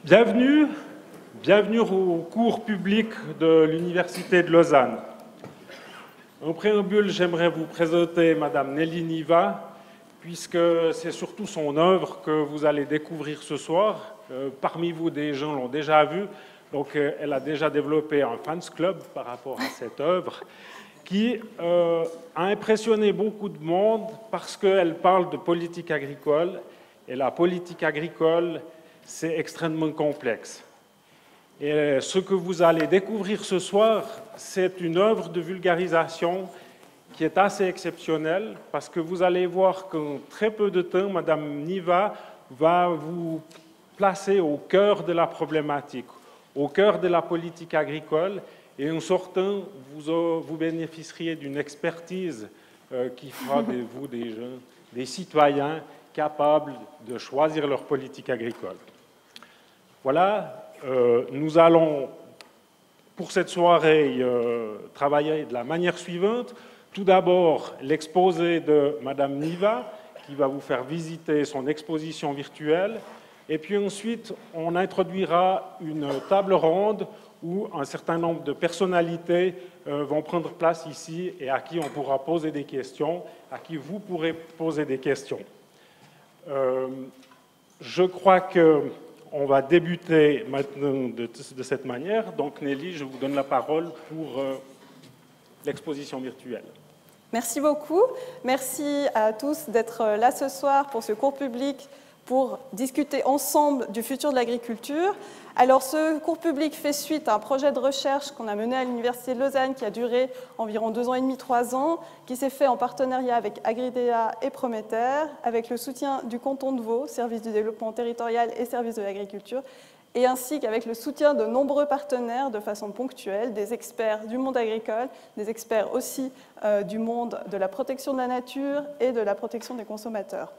Bienvenue, bienvenue au cours public de l'Université de Lausanne. En préambule, j'aimerais vous présenter Madame Nelly Niva, puisque c'est surtout son œuvre que vous allez découvrir ce soir. Parmi vous, des gens l'ont déjà vue, donc elle a déjà développé un fans club par rapport à cette œuvre, qui a impressionné beaucoup de monde parce qu'elle parle de politique agricole, et la politique agricole, c'est extrêmement complexe. Et ce que vous allez découvrir ce soir, c'est une œuvre de vulgarisation qui est assez exceptionnelle, parce que vous allez voir qu'en très peu de temps, Madame Niva va vous placer au cœur de la problématique, au cœur de la politique agricole, et en sortant, vous bénéficieriez d'une expertise qui fera de vous des citoyens capables de choisir leur politique agricole. Voilà, nous allons, pour cette soirée, travailler de la manière suivante. Tout d'abord, l'exposé de Madame Niva, qui va vous faire visiter son exposition virtuelle. Et puis ensuite, on introduira une table ronde où un certain nombre de personnalités vont prendre place ici et à qui on pourra poser des questions, à qui vous pourrez poser des questions. Je crois qu'on va débuter maintenant de cette manière. Donc Nelly, je vous donne la parole pour l'exposition virtuelle. Merci beaucoup. Merci à tous d'être là ce soir pour ce cours public pour discuter ensemble du futur de l'agriculture. Alors, ce cours public fait suite à un projet de recherche qu'on a mené à l'Université de Lausanne qui a duré environ 2 ans et demi, 3 ans, qui s'est fait en partenariat avec Agridea et Prométer, avec le soutien du canton de Vaud, service du développement territorial et service de l'agriculture, et ainsi qu'avec le soutien de nombreux partenaires de façon ponctuelle, des experts du monde agricole, des experts aussi du monde de la protection de la nature et de la protection des consommateurs.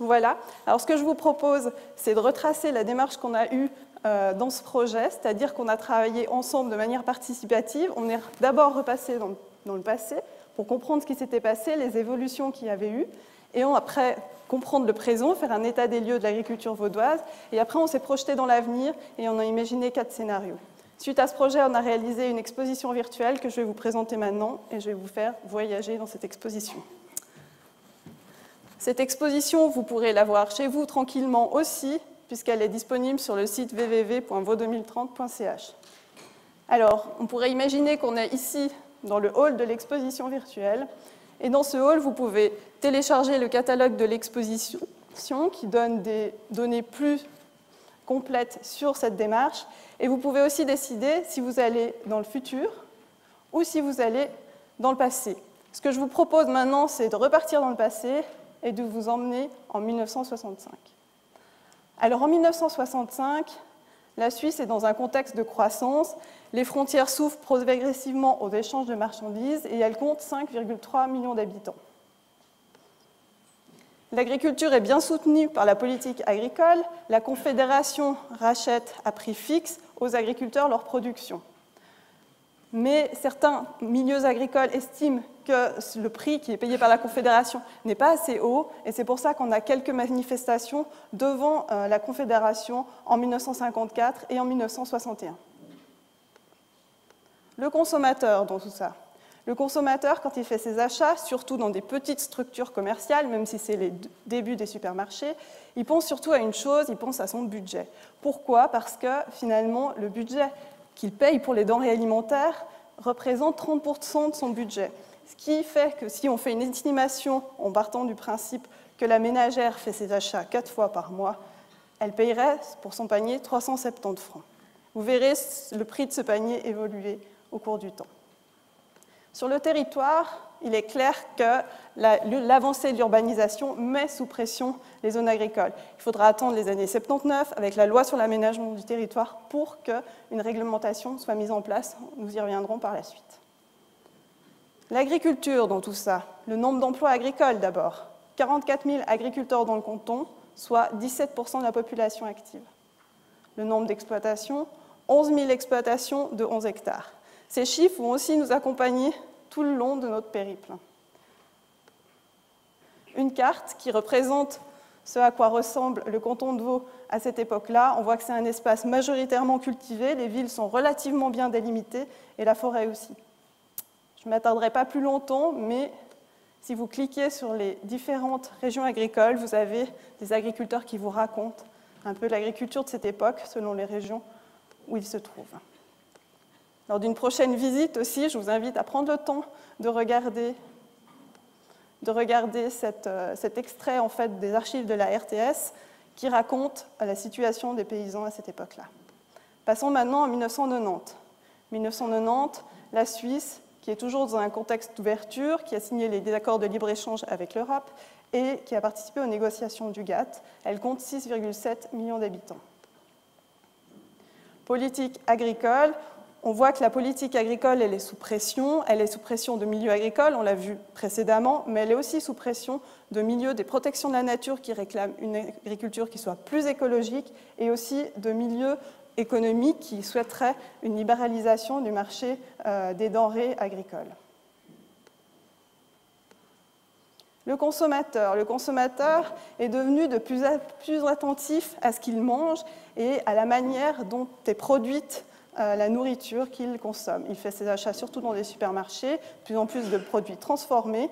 Voilà. Alors, ce que je vous propose, c'est de retracer la démarche qu'on a eue dans ce projet, c'est-à-dire qu'on a travaillé ensemble de manière participative. On est d'abord repassé dans le passé pour comprendre ce qui s'était passé, les évolutions qu'il y avait eu, et après comprendre le présent, faire un état des lieux de l'agriculture vaudoise, et après on s'est projeté dans l'avenir et on a imaginé 4 scénarios. Suite à ce projet, on a réalisé une exposition virtuelle que je vais vous présenter maintenant, et je vais vous faire voyager dans cette exposition. Cette exposition, vous pourrez la voir chez vous tranquillement aussi, puisqu'elle est disponible sur le site www.vaud2030.ch. Alors, on pourrait imaginer qu'on est ici dans le hall de l'exposition virtuelle, et dans ce hall, vous pouvez télécharger le catalogue de l'exposition qui donne des données plus complètes sur cette démarche, et vous pouvez aussi décider si vous allez dans le futur ou si vous allez dans le passé. Ce que je vous propose maintenant, c'est de repartir dans le passé et de vous emmener en 1965. Alors en 1965, la Suisse est dans un contexte de croissance. Les frontières s'ouvrent progressivement aux échanges de marchandises et elle compte 5,3 millions d'habitants. L'agriculture est bien soutenue par la politique agricole. La Confédération rachète à prix fixe aux agriculteurs leur production. Mais certains milieux agricoles estiment que le prix qui est payé par la Confédération n'est pas assez haut, et c'est pour ça qu'on a quelques manifestations devant la Confédération en 1954 et en 1961. Le consommateur dans tout ça. Le consommateur, quand il fait ses achats, surtout dans des petites structures commerciales, même si c'est les débuts des supermarchés, il pense surtout à une chose, il pense à son budget. Pourquoi? Parce que finalement, le budget qu'il paye pour les denrées alimentaires représente 30% de son budget. Ce qui fait que si on fait une estimation en partant du principe que la ménagère fait ses achats 4 fois par mois, elle payerait pour son panier 370 francs. Vous verrez le prix de ce panier évoluer au cours du temps. Sur le territoire, il est clair que l'avancée de l'urbanisation met sous pression les zones agricoles. Il faudra attendre les années 79 avec la loi sur l'aménagement du territoire pour qu'une réglementation soit mise en place. Nous y reviendrons par la suite. L'agriculture dans tout ça, le nombre d'emplois agricoles d'abord. 44 000 agriculteurs dans le canton, soit 17% de la population active. Le nombre d'exploitations, 11 000 exploitations de 11 hectares. Ces chiffres vont aussi nous accompagner tout le long de notre périple. Une carte qui représente ce à quoi ressemble le canton de Vaud à cette époque-là. On voit que c'est un espace majoritairement cultivé, les villes sont relativement bien délimitées, et la forêt aussi. Je ne m'attarderai pas plus longtemps, mais si vous cliquez sur les différentes régions agricoles, vous avez des agriculteurs qui vous racontent un peu l'agriculture de cette époque, selon les régions où ils se trouvent. Lors d'une prochaine visite aussi, je vous invite à prendre le temps de regarder cet extrait en fait, des archives de la RTS qui raconte la situation des paysans à cette époque-là. Passons maintenant en 1990. 1990, la Suisse, qui est toujours dans un contexte d'ouverture, qui a signé les accords de libre-échange avec l'Europe et qui a participé aux négociations du GATT, elle compte 6,7 millions d'habitants. Politique agricole, on voit que la politique agricole, elle est sous pression de milieux agricoles, on l'a vu précédemment, mais elle est aussi sous pression de milieux des protections de la nature qui réclament une agriculture qui soit plus écologique et aussi de milieux économiques qui souhaiteraient une libéralisation du marché des denrées agricoles. Le consommateur est devenu de plus attentif à ce qu'il mange et à la manière dont est produite la nourriture qu'il consomme. Il fait ses achats surtout dans des supermarchés, de plus en plus de produits transformés,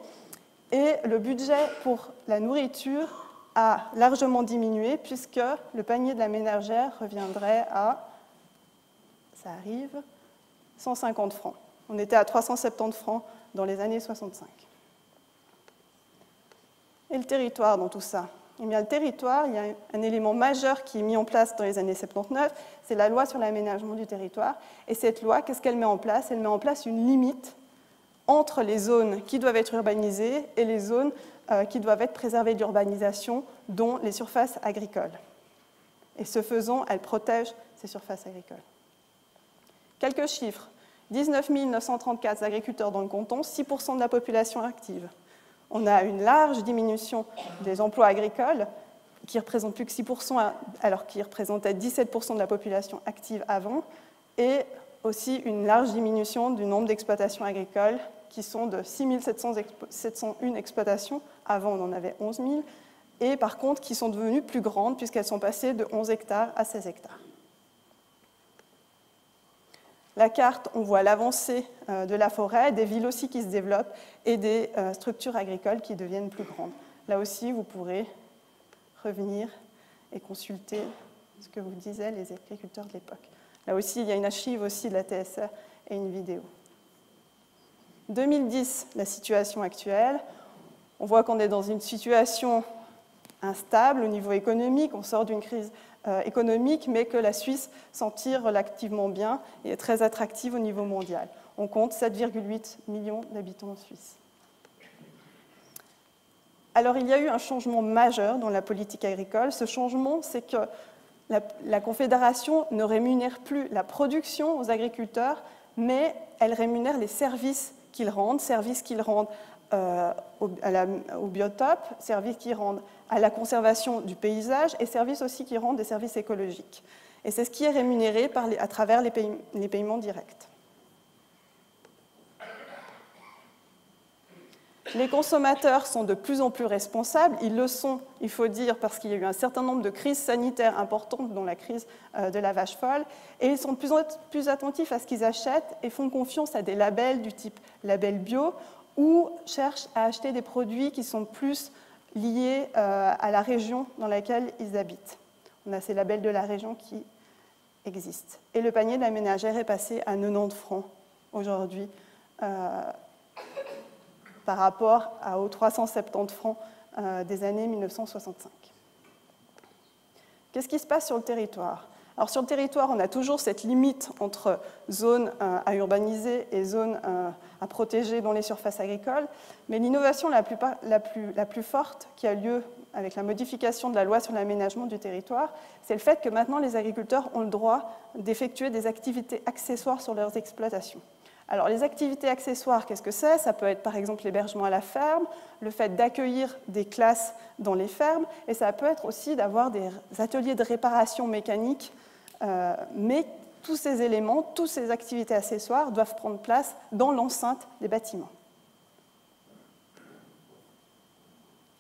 et le budget pour la nourriture a largement diminué puisque le panier de la ménagère reviendrait à, 150 francs. On était à 370 francs dans les années 65. Et le territoire dans tout ça? Eh bien, le territoire, il y a un élément majeur qui est mis en place dans les années 79, c'est la loi sur l'aménagement du territoire. Et cette loi, qu'est-ce qu'elle met en place? Elle met en place une limite entre les zones qui doivent être urbanisées et les zones qui doivent être préservées de l'urbanisation, dont les surfaces agricoles. Et ce faisant, elle protège ces surfaces agricoles. Quelques chiffres. 19 934 agriculteurs dans le canton, 6% de la population active. On a une large diminution des emplois agricoles, qui ne représentent plus que 6%, alors qu'ils représentaient 17% de la population active avant, et aussi une large diminution du nombre d'exploitations agricoles, qui sont de 6 701 exploitations, avant on en avait 11 000, et par contre qui sont devenues plus grandes, puisqu'elles sont passées de 11 hectares à 16 hectares. La carte, on voit l'avancée de la forêt, des villes aussi qui se développent et des structures agricoles qui deviennent plus grandes. Là aussi, vous pourrez revenir et consulter ce que vous disaient les agriculteurs de l'époque. Là aussi, il y a une archive aussi de la TSR et une vidéo. 2010, la situation actuelle. On voit qu'on est dans une situation instable au niveau économique, on sort d'une crise économique, mais que la Suisse s'en tire relativement bien et est très attractive au niveau mondial. On compte 7,8 millions d'habitants en Suisse. Alors, il y a eu un changement majeur dans la politique agricole. Ce changement, c'est que la Confédération ne rémunère plus la production aux agriculteurs, mais elle rémunère les services qu'ils rendent au biotope, services qui rendent à la conservation du paysage et services aussi qui rendent des services écologiques. Et c'est ce qui est rémunéré à travers les paiements directs. Les consommateurs sont de plus en plus responsables. Ils le sont, il faut dire, parce qu'il y a eu un certain nombre de crises sanitaires importantes, dont la crise de la vache folle, et ils sont de plus en plus attentifs à ce qu'ils achètent et font confiance à des labels du type label bio ou cherchent à acheter des produits qui sont plus liés à la région dans laquelle ils habitent. On a ces labels de la région qui existent. Et le panier de la ménagère est passé à 90 francs aujourd'hui par rapport aux 370 francs des années 1965. Qu'est-ce qui se passe sur le territoire? Alors sur le territoire, on a toujours cette limite entre zones à urbaniser et zones à protéger dans les surfaces agricoles, mais l'innovation la plus forte qui a lieu avec la modification de la loi sur l'aménagement du territoire, c'est le fait que maintenant les agriculteurs ont le droit d'effectuer des activités accessoires sur leurs exploitations. Alors les activités accessoires, qu'est-ce que c'est? Ça peut être par exemple l'hébergement à la ferme, le fait d'accueillir des classes dans les fermes, et ça peut être aussi d'avoir des ateliers de réparation mécanique, mais tous ces éléments, toutes ces activités accessoires doivent prendre place dans l'enceinte des bâtiments.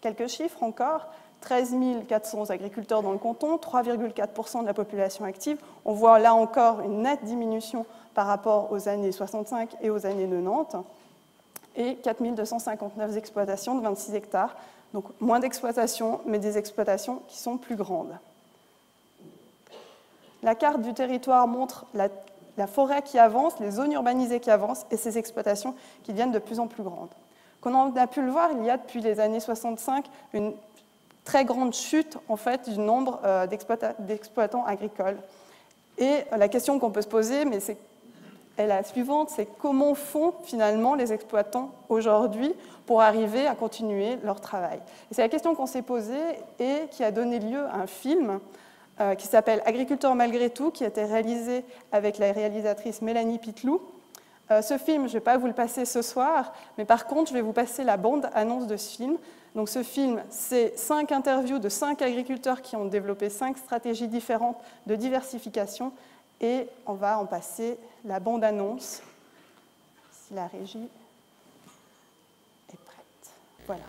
Quelques chiffres encore. 13 400 agriculteurs dans le canton, 3,4% de la population active. On voit là encore une nette diminution par rapport aux années 65 et aux années 90. Et 4 259 exploitations de 26 hectares. Donc moins d'exploitations, mais des exploitations qui sont plus grandes. La carte du territoire montre la forêt qui avance, les zones urbanisées qui avancent et ces exploitations qui deviennent de plus en plus grandes. Comme on a pu le voir, il y a depuis les années 65 une très grande chute en fait, du nombre d'exploitants agricoles. Et la question qu'on peut se poser, mais c'est la suivante, c'est comment font finalement les exploitants aujourd'hui pour arriver à continuer leur travail. Et c'est la question qu'on s'est posée et qui a donné lieu à un film qui s'appelle « Agriculteurs malgré tout », qui a été réalisé avec la réalisatrice Mélanie Pitlou. Ce film, je ne vais pas vous le passer ce soir, mais par contre, je vais vous passer la bande-annonce de ce film. Donc ce film, c'est 5 interviews de 5 agriculteurs qui ont développé 5 stratégies différentes de diversification. Et on va en passer la bande-annonce, si la régie est prête. Voilà.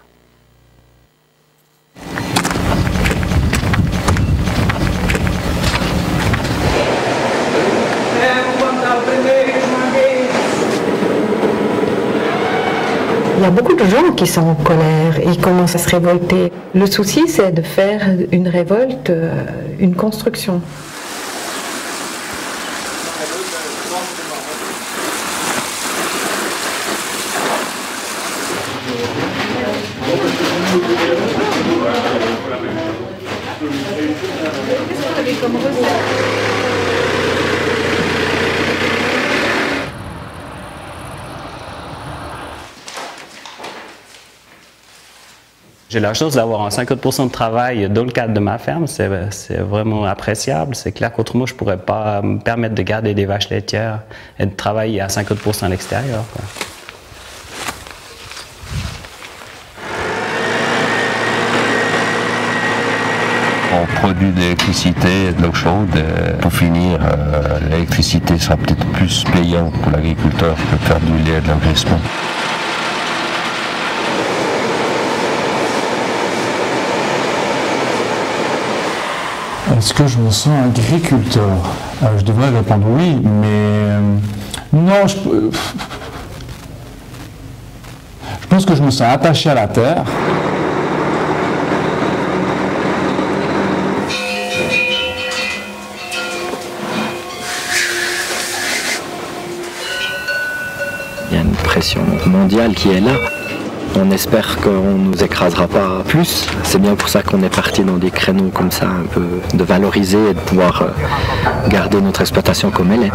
Il y a beaucoup de gens qui sont en colère et commencent à se révolter. Le souci, c'est de faire une révolte, une construction. J'ai la chance d'avoir un 50% de travail dans le cadre de ma ferme, c'est vraiment appréciable. C'est clair qu'autrement, je ne pourrais pas me permettre de garder des vaches laitières et de travailler à 50% à l'extérieur. On produit de l'électricité et de l'eau chaude. Pour finir, l'électricité sera peut-être plus payante pour l'agriculteur que de faire du lait et de l'engraissement. Est-ce que je me sens agriculteur? Je devrais répondre oui, mais non, je pense que je me sens attaché à la terre. Il y a une pression mondiale qui est là. On espère qu'on ne nous écrasera pas plus. C'est bien pour ça qu'on est parti dans des créneaux comme ça, un peu de valoriser et de pouvoir garder notre exploitation comme elle est.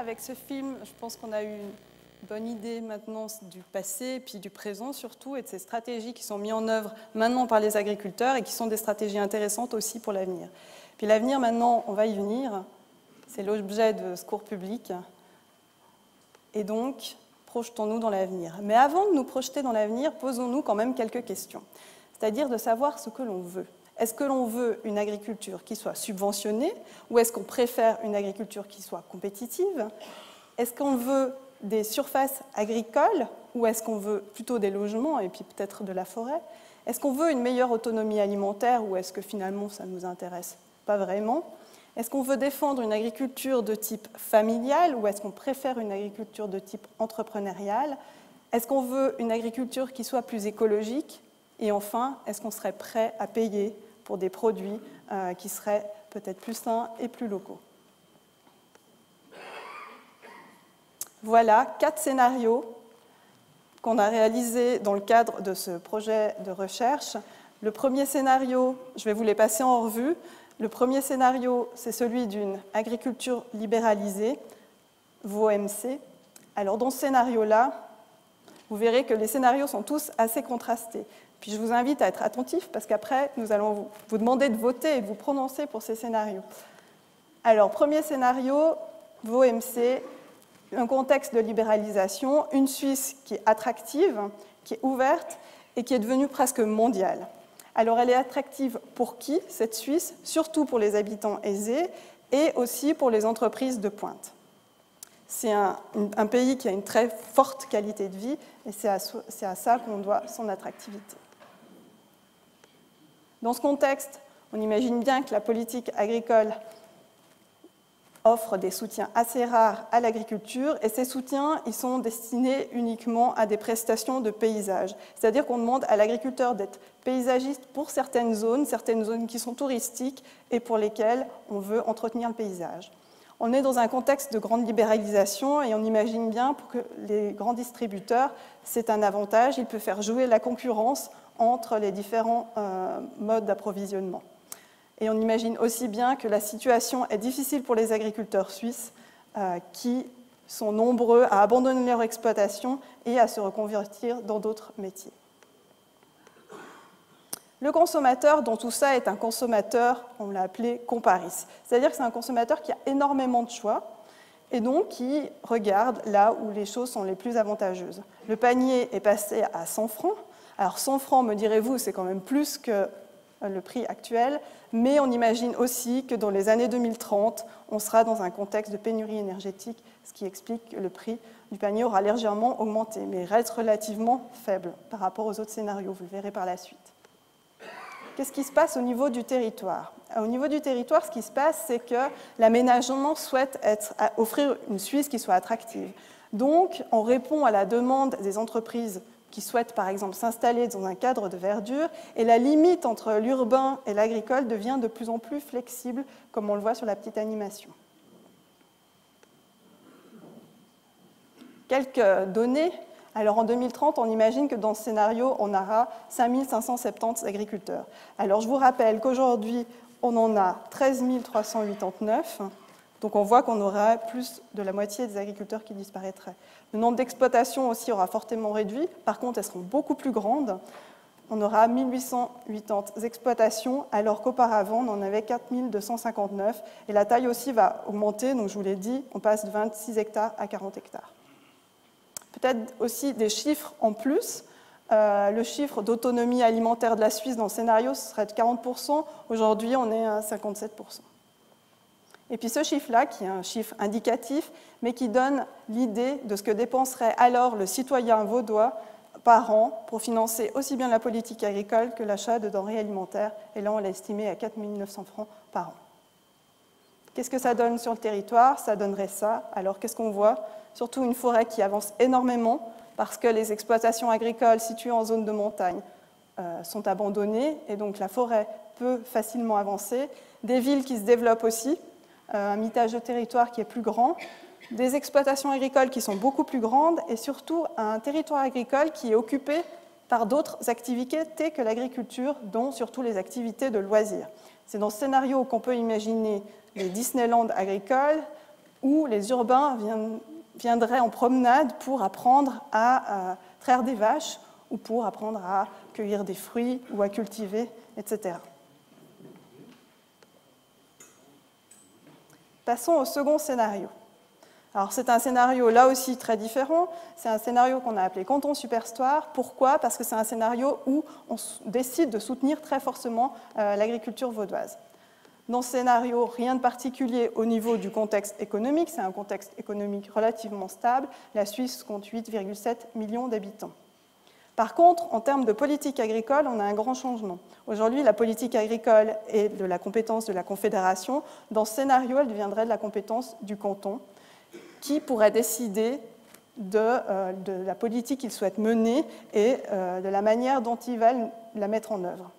Avec ce film, je pense qu'on a eu une bonne idée maintenant du passé, puis du présent surtout, et de ces stratégies qui sont mises en œuvre maintenant par les agriculteurs et qui sont des stratégies intéressantes aussi pour l'avenir. Puis l'avenir, maintenant, on va y venir. C'est l'objet de ce cours public. Et donc, projetons-nous dans l'avenir. Mais avant de nous projeter dans l'avenir, posons-nous quand même quelques questions. C'est-à-dire de savoir ce que l'on veut. Est-ce que l'on veut une agriculture qui soit subventionnée ou est-ce qu'on préfère une agriculture qui soit compétitive? Est-ce qu'on veut des surfaces agricoles ou est-ce qu'on veut plutôt des logements et puis peut-être de la forêt? Est-ce qu'on veut une meilleure autonomie alimentaire ou est-ce que finalement ça ne nous intéresse pas vraiment? Est-ce qu'on veut défendre une agriculture de type familial ou est-ce qu'on préfère une agriculture de type entrepreneurial? Est-ce qu'on veut une agriculture qui soit plus écologique? Et enfin, est-ce qu'on serait prêt à payer pour des produits qui seraient peut-être plus sains et plus locaux? Voilà 4 scénarios qu'on a réalisés dans le cadre de ce projet de recherche. Le premier scénario, je vais vous les passer en revue. Le premier scénario, c'est celui d'une agriculture libéralisée, VOMC. Alors dans ce scénario-là, vous verrez que les scénarios sont tous assez contrastés. Puis je vous invite à être attentifs parce qu'après, nous allons vous demander de voter et de vous prononcer pour ces scénarios. Alors, premier scénario, VOMC, un contexte de libéralisation, une Suisse qui est attractive, qui est ouverte et qui est devenue presque mondiale. Alors, elle est attractive pour qui, cette Suisse? Surtout pour les habitants aisés et aussi pour les entreprises de pointe. C'est un pays qui a une très forte qualité de vie et c'est à ça qu'on doit son attractivité. Dans ce contexte, on imagine bien que la politique agricole offre des soutiens assez rares à l'agriculture et ces soutiens ils sont destinés uniquement à des prestations de paysage. C'est-à-dire qu'on demande à l'agriculteur d'être paysagiste pour certaines zones qui sont touristiques et pour lesquelles on veut entretenir le paysage. On est dans un contexte de grande libéralisation et on imagine bien pour que les grands distributeurs, c'est un avantage, il peut faire jouer la concurrence entre les différents modes d'approvisionnement. Et on imagine aussi bien que la situation est difficile pour les agriculteurs suisses qui sont nombreux à abandonner leur exploitation et à se reconvertir dans d'autres métiers. Le consommateur dans tout ça est un consommateur, on l'a appelé comparis. C'est-à-dire que c'est un consommateur qui a énormément de choix et donc qui regarde là où les choses sont les plus avantageuses. Le panier est passé à 100 francs. Alors 100 francs, me direz-vous, c'est quand même plus que le prix actuel, mais on imagine aussi que dans les années 2030, on sera dans un contexte de pénurie énergétique, ce qui explique que le prix du panier aura légèrement augmenté, mais reste relativement faible par rapport aux autres scénarios, vous le verrez par la suite. Qu'est-ce qui se passe au niveau du territoire? Au niveau du territoire, ce qui se passe, c'est que l'aménagement souhaite offrir une Suisse qui soit attractive. Donc, on répond à la demande des entreprises qui souhaitent, par exemple, s'installer dans un cadre de verdure, et la limite entre l'urbain et l'agricole devient de plus en plus flexible, comme on le voit sur la petite animation. Quelques données. Alors en 2030, on imagine que dans ce scénario, on aura 5570 agriculteurs. Alors je vous rappelle qu'aujourd'hui, on en a 13 389, donc on voit qu'on aura plus de la moitié des agriculteurs qui disparaîtraient. Le nombre d'exploitations aussi aura fortement réduit, par contre elles seront beaucoup plus grandes. On aura 1880 exploitations, alors qu'auparavant on en avait 4259, et la taille aussi va augmenter, donc je vous l'ai dit, on passe de 26 hectares à 40 hectares. Peut-être aussi des chiffres en plus. Le chiffre d'autonomie alimentaire de la Suisse dans le scénario, ce serait de 40%. Aujourd'hui, on est à 57%. Et puis ce chiffre-là, qui est un chiffre indicatif, mais qui donne l'idée de ce que dépenserait alors le citoyen vaudois par an pour financer aussi bien la politique agricole que l'achat de denrées alimentaires. Et là, on l'a estimé à 4 900 francs par an. Qu'est-ce que ça donne sur le territoire? Ça donnerait ça. Alors, qu'est-ce qu'on voit? Surtout une forêt qui avance énormément parce que les exploitations agricoles situées en zone de montagne sont abandonnées et donc la forêt peut facilement avancer. Des villes qui se développent aussi, un mitage de territoire qui est plus grand, des exploitations agricoles qui sont beaucoup plus grandes et surtout un territoire agricole qui est occupé par d'autres activités que l'agriculture, dont surtout les activités de loisirs. C'est dans ce scénario qu'on peut imaginer les Disneyland agricoles où les urbains viendraient en promenade pour apprendre à traire des vaches ou pour apprendre à cueillir des fruits ou à cultiver, etc. Passons au second scénario. Alors c'est un scénario là aussi très différent, c'est un scénario qu'on a appelé canton superstore. Pourquoi? Parce que c'est un scénario où on décide de soutenir très fortement l'agriculture vaudoise. Dans ce scénario, rien de particulier au niveau du contexte économique, c'est un contexte économique relativement stable. La Suisse compte 8,7 millions d'habitants. Par contre, en termes de politique agricole, on a un grand changement. Aujourd'hui, la politique agricole est de la compétence de la Confédération. Dans ce scénario, elle deviendrait de la compétence du canton, qui pourrait décider de la politique qu'il souhaite mener et de la manière dont il va la mettre en œuvre.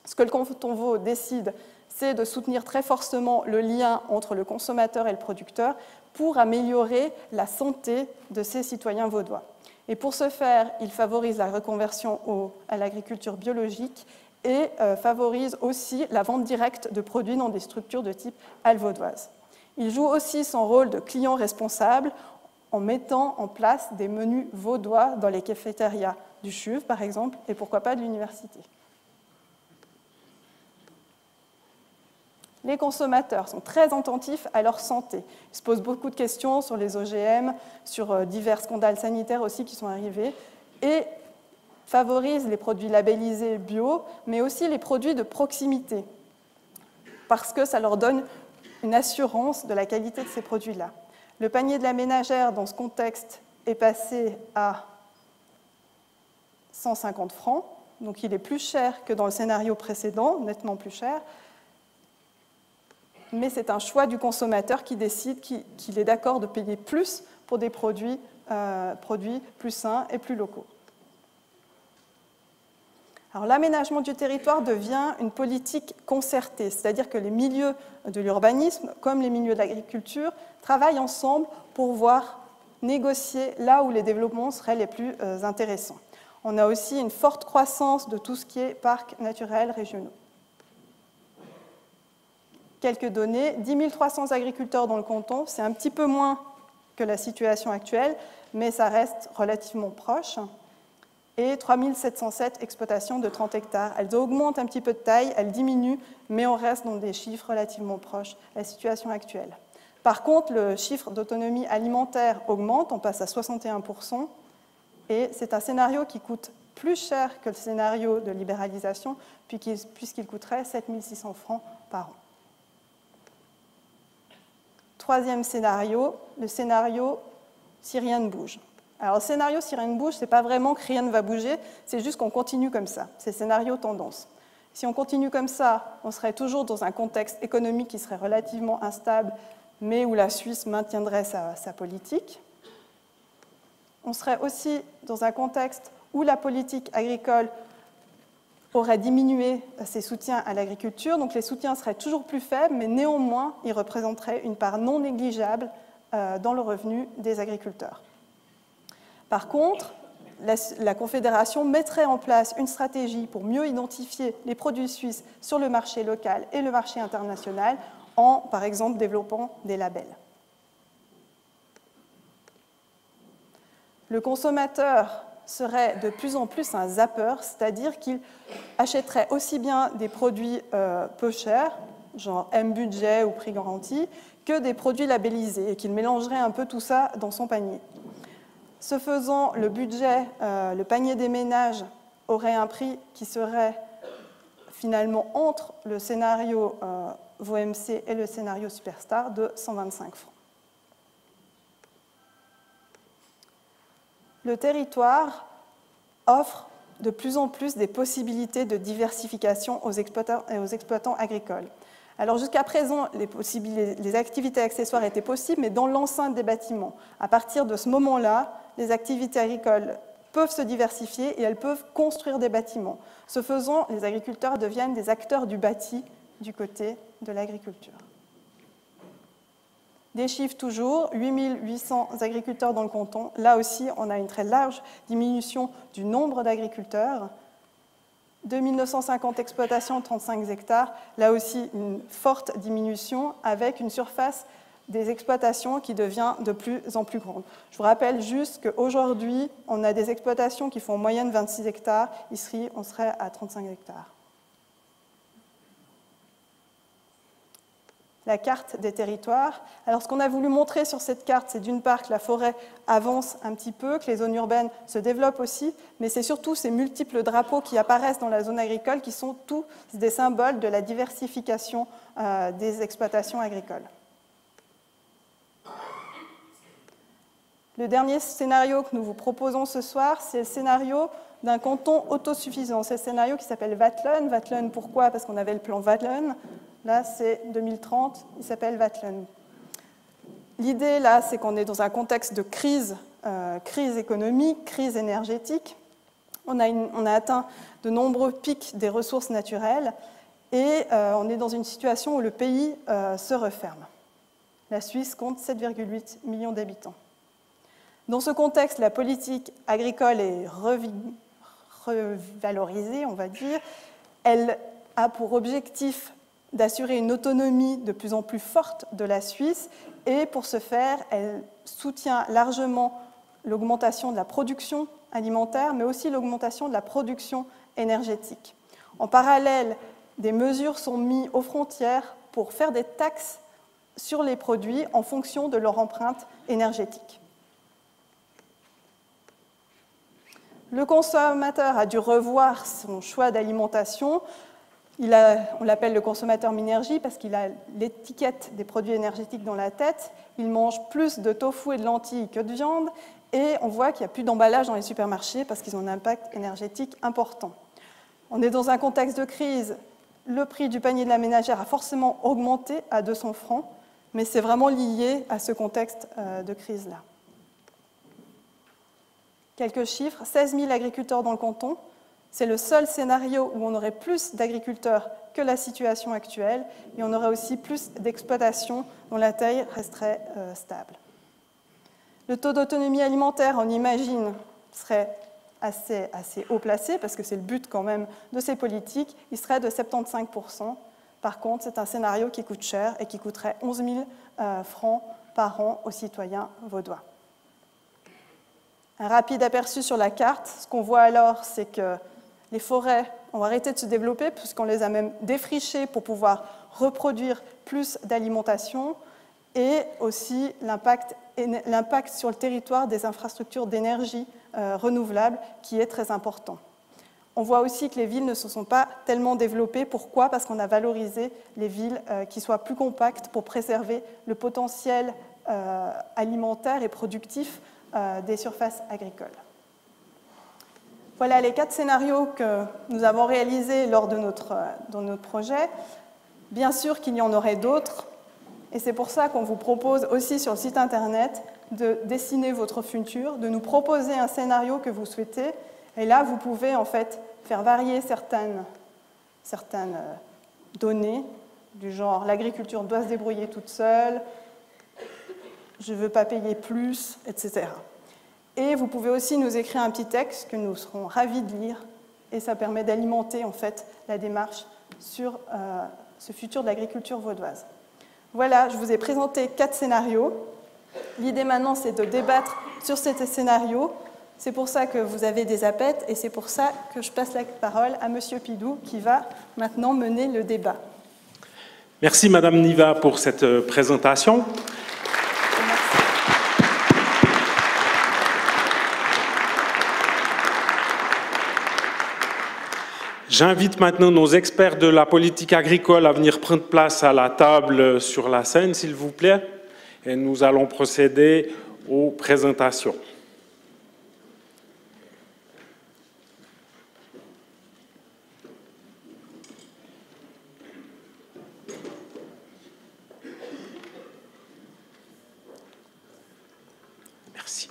Ce que le canton vaud décide, c'est de soutenir très fortement le lien entre le consommateur et le producteur pour améliorer la santé de ses citoyens vaudois. Et pour ce faire, il favorise la reconversion à l'agriculture biologique et favorise aussi la vente directe de produits dans des structures de type halle vaudoise. Il joue aussi son rôle de client responsable en mettant en place des menus vaudois dans les cafétérias du CHUV, par exemple, et pourquoi pas de l'université. Les consommateurs sont très attentifs à leur santé. Ils se posent beaucoup de questions sur les OGM, sur divers scandales sanitaires aussi qui sont arrivés, et favorisent les produits labellisés bio, mais aussi les produits de proximité, parce que ça leur donne une assurance de la qualité de ces produits-là. Le panier de la ménagère, dans ce contexte, est passé à 150 francs, donc il est plus cher que dans le scénario précédent, nettement plus cher, mais c'est un choix du consommateur qui décide qu'il est d'accord de payer plus pour des produits plus sains et plus locaux. Alors, l'aménagement du territoire devient une politique concertée, c'est-à-dire que les milieux de l'urbanisme, comme les milieux de l'agriculture, travaillent ensemble pour voir négocier là où les développements seraient les plus intéressants. On a aussi une forte croissance de tout ce qui est parcs naturels régionaux. Quelques données, 10 300 agriculteurs dans le canton, c'est un petit peu moins que la situation actuelle, mais ça reste relativement proche. Et 3 707 exploitations de 30 hectares. Elles augmentent un petit peu de taille, elles diminuent, mais on reste dans des chiffres relativement proches de la situation actuelle. Par contre, le chiffre d'autonomie alimentaire augmente, on passe à 61%, et c'est un scénario qui coûte plus cher que le scénario de libéralisation, puisqu'il coûterait 7 600 francs par an. Troisième scénario, le scénario si rien ne bouge. Alors, le scénario si rien ne bouge, ce n'est pas vraiment que rien ne va bouger, c'est juste qu'on continue comme ça. C'est le scénario tendance. Si on continue comme ça, on serait toujours dans un contexte économique qui serait relativement instable, mais où la Suisse maintiendrait sa politique. On serait aussi dans un contexte où la politique agricole aurait diminué ses soutiens à l'agriculture, donc les soutiens seraient toujours plus faibles, mais néanmoins, ils représenteraient une part non négligeable dans le revenu des agriculteurs. Par contre, la Confédération mettrait en place une stratégie pour mieux identifier les produits suisses sur le marché local et le marché international en, par exemple, développant des labels. Le consommateur serait de plus en plus un zapper, c'est-à-dire qu'il achèterait aussi bien des produits peu chers, genre M-budget ou prix garanti, que des produits labellisés, et qu'il mélangerait un peu tout ça dans son panier. Ce faisant, le budget, le panier des ménages aurait un prix qui serait finalement entre le scénario VOMC et le scénario Superstar de 125 francs. Le territoire offre de plus en plus des possibilités de diversification aux exploitants agricoles. Alors jusqu'à présent, les activités accessoires étaient possibles, mais dans l'enceinte des bâtiments. À partir de ce moment-là, les activités agricoles peuvent se diversifier et elles peuvent construire des bâtiments. Ce faisant, les agriculteurs deviennent des acteurs du bâti du côté de l'agriculture. Des chiffres toujours, 8 800 agriculteurs dans le canton. Là aussi, on a une très large diminution du nombre d'agriculteurs. 2 950 exploitations, 35 hectares. Là aussi, une forte diminution avec une surface des exploitations qui devient de plus en plus grande. Je vous rappelle juste qu'aujourd'hui, on a des exploitations qui font en moyenne 26 hectares. Ici, on serait à 35 hectares. La carte des territoires. Alors, ce qu'on a voulu montrer sur cette carte, c'est d'une part que la forêt avance un petit peu, que les zones urbaines se développent aussi, mais c'est surtout ces multiples drapeaux qui apparaissent dans la zone agricole qui sont tous des symboles de la diversification des exploitations agricoles. Le dernier scénario que nous vous proposons ce soir, c'est le scénario d'un canton autosuffisant. C'est le scénario qui s'appelle Vatlen. Vatlen, pourquoi? Parce qu'on avait le plan Vatlen. Là, c'est 2030, il s'appelle Vatlen. L'idée, là, c'est qu'on est dans un contexte de crise économique, crise énergétique. On a atteint de nombreux pics des ressources naturelles et on est dans une situation où le pays se referme. La Suisse compte 7,8 millions d'habitants. Dans ce contexte, la politique agricole est revalorisée, on va dire. Elle a pour objectif d'assurer une autonomie de plus en plus forte de la Suisse et pour ce faire, elle soutient largement l'augmentation de la production alimentaire, mais aussi l'augmentation de la production énergétique. En parallèle, des mesures sont mises aux frontières pour faire des taxes sur les produits en fonction de leur empreinte énergétique. Le consommateur a dû revoir son choix d'alimentation. On l'appelle le consommateur Minergie parce qu'il a l'étiquette des produits énergétiques dans la tête. Il mange plus de tofu et de lentilles que de viande. Et on voit qu'il n'y a plus d'emballage dans les supermarchés parce qu'ils ont un impact énergétique important. On est dans un contexte de crise. Le prix du panier de la ménagère a forcément augmenté à 200 francs, mais c'est vraiment lié à ce contexte de crise-là. Quelques chiffres, 16 000 agriculteurs dans le canton. C'est le seul scénario où on aurait plus d'agriculteurs que la situation actuelle, et on aurait aussi plus d'exploitations dont la taille resterait stable. Le taux d'autonomie alimentaire, on imagine, serait assez haut placé, parce que c'est le but quand même de ces politiques, il serait de 75%. Par contre, c'est un scénario qui coûte cher et qui coûterait 11 000 francs par an aux citoyens vaudois. Un rapide aperçu sur la carte. Ce qu'on voit alors, c'est que les forêts ont arrêté de se développer puisqu'on les a même défrichées pour pouvoir reproduire plus d'alimentation et aussi l'impact sur le territoire des infrastructures d'énergie renouvelable qui est très important. On voit aussi que les villes ne se sont pas tellement développées. Pourquoi? Parce qu'on a valorisé les villes qui soient plus compactes pour préserver le potentiel alimentaire et productif des surfaces agricoles. Voilà les 4 scénarios que nous avons réalisés lors de notre projet. Bien sûr qu'il y en aurait d'autres, et c'est pour ça qu'on vous propose aussi sur le site internet de dessiner votre futur, de nous proposer un scénario que vous souhaitez, et là vous pouvez en fait faire varier certaines données, du genre l'agriculture doit se débrouiller toute seule, je ne veux pas payer plus, etc. Et vous pouvez aussi nous écrire un petit texte que nous serons ravis de lire, et ça permet d'alimenter en fait la démarche sur ce futur de l'agriculture vaudoise. Voilà, je vous ai présenté 4 scénarios. L'idée maintenant, c'est de débattre sur ces scénarios. C'est pour ça que vous avez des appels, et c'est pour ça que je passe la parole à M. Pidou, qui va maintenant mener le débat. Merci Madame Niva pour cette présentation. J'invite maintenant nos experts de la politique agricole à venir prendre place à la table sur la scène, s'il vous plaît, et nous allons procéder aux présentations. Merci.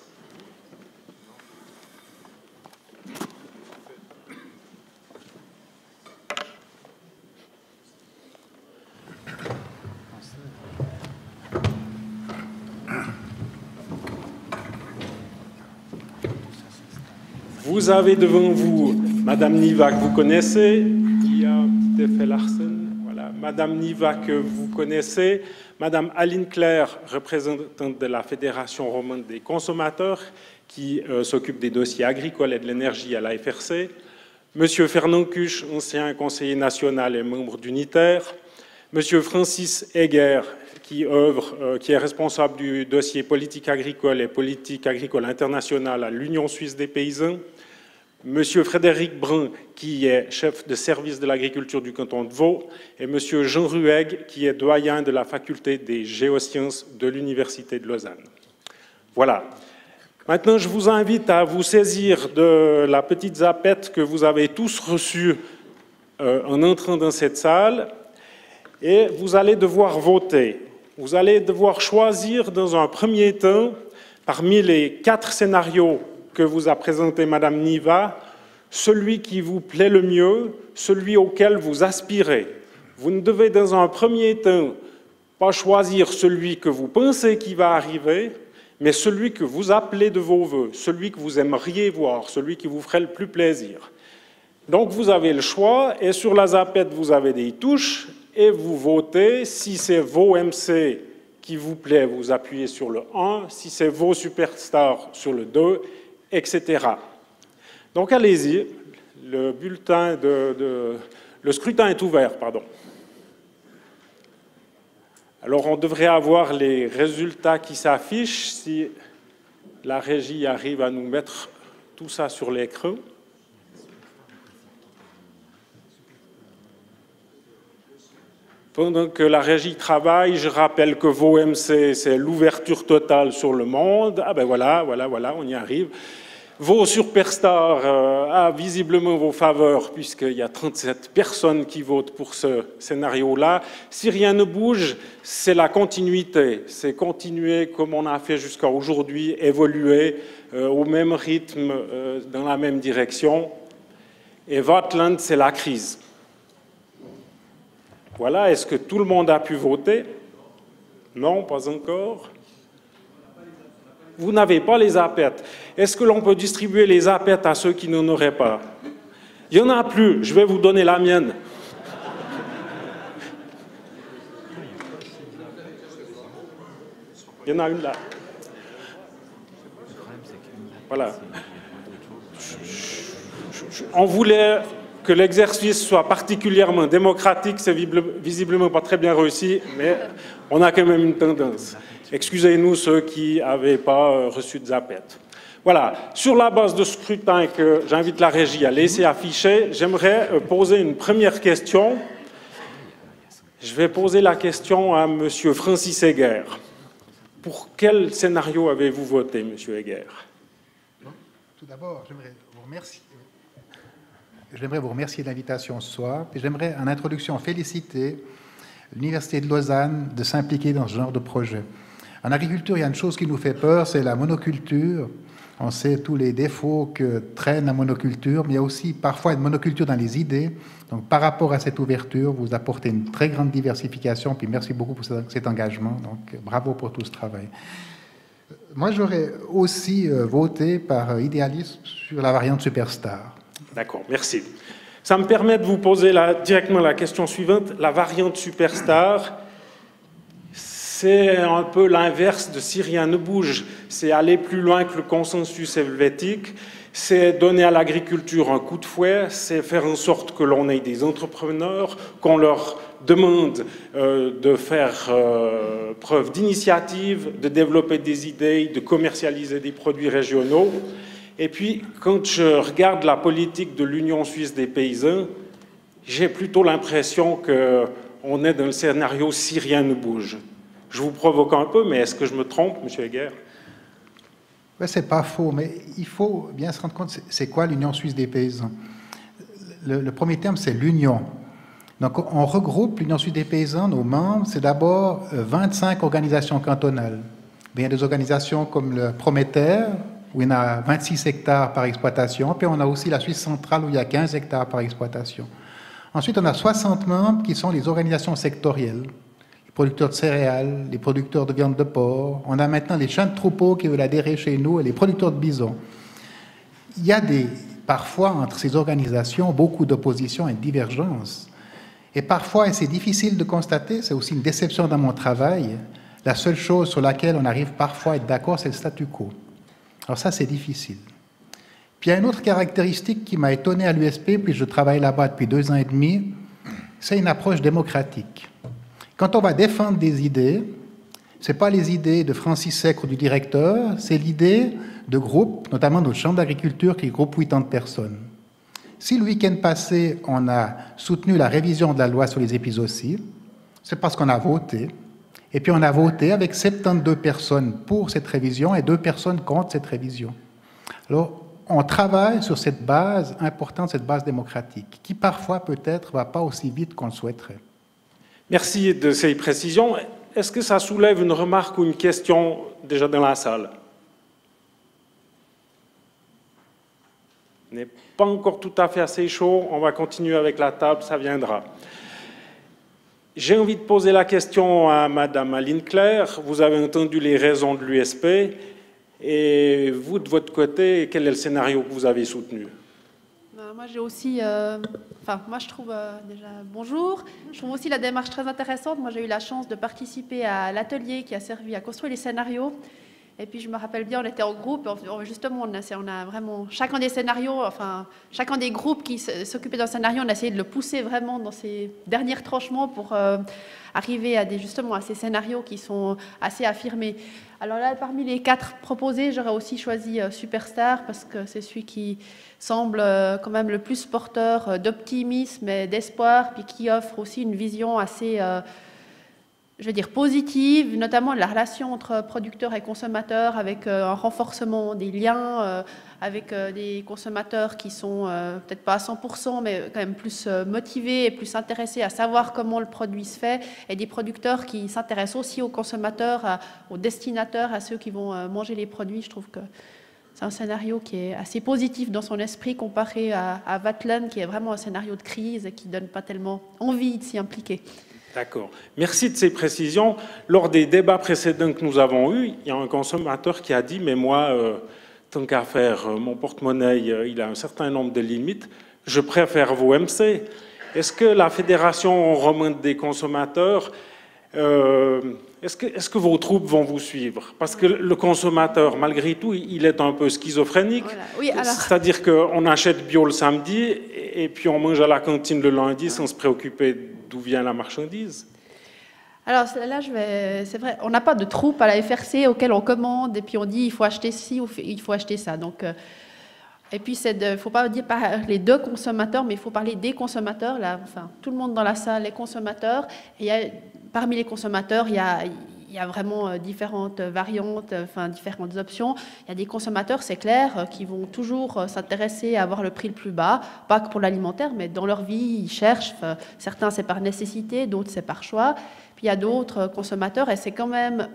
Vous avez devant vous Madame Niva que vous connaissez, il y a un petit effet Larsen, voilà. Madame Niva que vous connaissez, Madame Aline Claire, représentante de la Fédération romande des consommateurs, qui s'occupe des dossiers agricoles et de l'énergie à la FRC, Monsieur Fernand Cuche, ancien conseiller national et membre d'Unitaire, Monsieur Francis Heger, qui est responsable du dossier politique agricole et politique agricole internationale à l'Union suisse des paysans, Monsieur Frédéric Brun, qui est chef de service de l'agriculture du canton de Vaud, et Monsieur Jean Rueg, qui est doyen de la faculté des géosciences de l'Université de Lausanne. Voilà. Maintenant, je vous invite à vous saisir de la petite zapette que vous avez tous reçue en entrant dans cette salle, et vous allez devoir voter. Vous allez devoir choisir dans un premier temps, parmi les 4 scénarios que vous a présenté Madame Niva, celui qui vous plaît le mieux, celui auquel vous aspirez. Vous ne devez dans un premier temps pas choisir celui que vous pensez qui va arriver, mais celui que vous appelez de vos voeux, celui que vous aimeriez voir, celui qui vous ferait le plus plaisir. Donc vous avez le choix, et sur la zapette vous avez des touches, et vous votez. Si c'est vos MC qui vous plaît, vous appuyez sur le 1, si c'est vos superstars, sur le 2, etc. Donc allez-y, le scrutin est ouvert, pardon. Alors on devrait avoir les résultats qui s'affichent si la régie arrive à nous mettre tout ça sur l'écran. Pendant que la régie travaille, je rappelle que VOMC, c'est l'ouverture totale sur le monde. Ah ben voilà, on y arrive. Vos Superstars a visiblement vos faveurs, puisqu'il y a 37 personnes qui votent pour ce scénario-là. Si rien ne bouge, c'est la continuité. C'est continuer comme on a fait jusqu'à aujourd'hui, évoluer au même rythme, dans la même direction. Et Vatland, c'est la crise. Voilà, est-ce que tout le monde a pu voter? Non, pas encore. Vous n'avez pas les APET. Est-ce que l'on peut distribuer les APET à ceux qui n'en auraient pas? Il n'y en a plus, je vais vous donner la mienne. Il y en a une là. Voilà. On voulait que l'exercice soit particulièrement démocratique, c'est visiblement pas très bien réussi, mais on a quand même une tendance. Excusez-nous ceux qui n'avaient pas reçu de ZAPET. Voilà, sur la base de scrutin que j'invite la régie à laisser afficher, j'aimerais poser une première question. Je vais poser la question à M. Francis Heger. Pour quel scénario avez-vous voté, M. Heger? Tout d'abord, j'aimerais vous remercier. J'aimerais vous remercier de l'invitation ce soir et j'aimerais en introduction féliciter l'Université de Lausanne de s'impliquer dans ce genre de projet. En agriculture, il y a une chose qui nous fait peur, c'est la monoculture. On sait tous les défauts que traîne la monoculture, mais il y a aussi parfois une monoculture dans les idées. Donc par rapport à cette ouverture, vous apportez une très grande diversification, puis merci beaucoup pour cet engagement. Donc bravo pour tout ce travail. Moi, j'aurais aussi voté par idéalisme sur la variante Superstar. D'accord, merci. Ça me permet de vous poser directement la question suivante. La variante Superstar, c'est un peu l'inverse de si rien ne bouge. C'est aller plus loin que le consensus helvétique. C'est donner à l'agriculture un coup de fouet. C'est faire en sorte que l'on ait des entrepreneurs, qu'on leur demande de faire preuve d'initiative, de développer des idées, de commercialiser des produits régionaux. Et puis, quand je regarde la politique de l'Union suisse des paysans, j'ai plutôt l'impression qu'on est dans le scénario si rien ne bouge. Je vous provoque un peu, mais est-ce que je me trompe, M. Heger? Oui, c'est pas faux, mais il faut bien se rendre compte, c'est quoi l'Union suisse des paysans? Le premier terme, c'est l'union. Donc, on regroupe l'Union suisse des paysans, nos membres, c'est d'abord 25 organisations cantonales. Il y a des organisations comme le Prométhée, où il y en a 26 hectares par exploitation, puis on a aussi la Suisse centrale, où il y a 15 hectares par exploitation. Ensuite, on a 60 membres qui sont les organisations sectorielles, les producteurs de céréales, les producteurs de viande de porc. On a maintenant les chiens de troupeaux qui veulent adhérer chez nous et les producteurs de bisons. Il y a parfois, entre ces organisations, beaucoup d'opposition et de divergences. Et parfois, et c'est difficile de constater, c'est aussi une déception dans mon travail, la seule chose sur laquelle on arrive parfois à être d'accord, c'est le statu quo. Alors ça, c'est difficile. Puis il y a une autre caractéristique qui m'a étonné à l'USP, puis je travaille là-bas depuis 2 ans et demi, c'est une approche démocratique. Quand on va défendre des idées, ce n'est pas les idées de Francis Secre ou du directeur, c'est l'idée de groupes, notamment notre chambre d'agriculture qui groupe 80 personnes. Si le week-end passé, on a soutenu la révision de la loi sur les épizooties, c'est parce qu'on a voté. Et puis on a voté avec 72 personnes pour cette révision et 2 personnes contre cette révision. Alors, on travaille sur cette base importante, cette base démocratique, qui parfois peut-être ne va pas aussi vite qu'on le souhaiterait. Merci de ces précisions. Est-ce que ça soulève une remarque ou une question déjà dans la salle? Ce n'est pas encore tout à fait assez chaud. On va continuer avec la table, ça viendra. J'ai envie de poser la question à Madame Aline Claire. Vous avez entendu les raisons de l'USP. Et vous, de votre côté, quel est le scénario que vous avez soutenu? Moi, j'ai aussi... moi, je trouve déjà... Bonjour. Je trouve aussi la démarche très intéressante. Moi, j'ai eu la chance de participer à l'atelier qui a servi à construire les scénarios. Et puis, je me rappelle bien, on était en groupe. Justement, on a vraiment... Chacun des scénarios, chacun des groupes qui s'occupaient d'un scénario, on a essayé de le pousser vraiment dans ses derniers tranchements pour arriver à justement à ces scénarios qui sont assez affirmés. Alors là, parmi les 4 proposés, j'aurais aussi choisi Superstar parce que c'est celui qui semble quand même le plus porteur d'optimisme et d'espoir, puis qui offre aussi une vision assez, je veux dire, positive, notamment de la relation entre producteurs et consommateurs, avec un renforcement des liens, avec des consommateurs qui sont peut-être pas à 100%, mais quand même plus motivés et plus intéressés à savoir comment le produit se fait, et des producteurs qui s'intéressent aussi aux consommateurs, aux destinataires, à ceux qui vont manger les produits. Je trouve que c'est un scénario qui est assez positif dans son esprit comparé à Vatland, qui est vraiment un scénario de crise et qui ne donne pas tellement envie de s'y impliquer. D'accord. Merci de ces précisions. Lors des débats précédents que nous avons eus, il y a un consommateur qui a dit « Mais moi, tant qu'à faire, mon porte-monnaie, il a un certain nombre de limites, je préfère vos MC ». Est-ce que la Fédération romande des consommateurs, est-ce que vos troupes vont vous suivre? Parce que le consommateur, malgré tout, il est un peu schizophrénique. Voilà. Oui, c'est-à-dire qu'on achète bio le samedi et puis on mange à la cantine le lundi sans se préoccuper d'où vient la marchandise. Alors là, c'est vrai, on n'a pas de troupe à la FRC auquel on commande et puis on dit il faut acheter ci ou il faut acheter ça. Donc, et puis il ne faut pas dire parler de consommateurs, mais il faut parler des consommateurs. Là, enfin, tout le monde dans la salle, les consommateurs. Et parmi les consommateurs, il y a vraiment différentes variantes, enfin différentes options. Il y a des consommateurs, c'est clair, qui vont toujours s'intéresser à avoir le prix le plus bas, pas que pour l'alimentaire, mais dans leur vie, ils cherchent. Certains, c'est par nécessité, d'autres, c'est par choix. Puis il y a d'autres consommateurs, et c'est quand même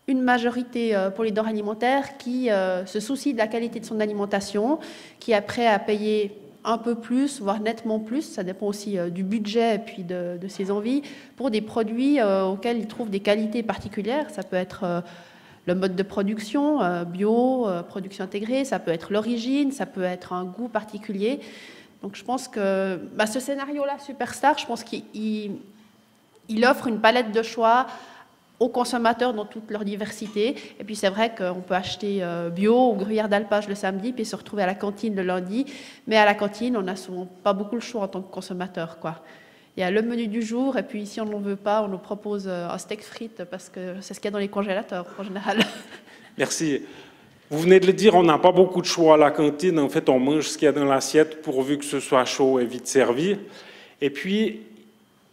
une majorité pour les denrées alimentaires qui se soucie de la qualité de son alimentation, qui est prêt à payer un peu plus, voire nettement plus, ça dépend aussi du budget et puis de ses envies, pour des produits auxquels il trouve des qualités particulières. Ça peut être le mode de production, bio, production intégrée, ça peut être l'origine, ça peut être un goût particulier. Donc je pense que ce scénario-là, Superstar, je pense qu'il offre une palette de choix aux consommateurs dans toute leur diversité. Et puis c'est vrai qu'on peut acheter bio ou gruyère d'alpage le samedi, puis se retrouver à la cantine le lundi. Mais à la cantine, on n'a souvent pas beaucoup le choix en tant que consommateur, quoi. Il y a le menu du jour, et puis si on n'en veut pas, on nous propose un steak frites, parce que c'est ce qu'il y a dans les congélateurs, en général. Merci. Vous venez de le dire, on n'a pas beaucoup de choix à la cantine. En fait, on mange ce qu'il y a dans l'assiette, pourvu que ce soit chaud et vite servi. Et puis,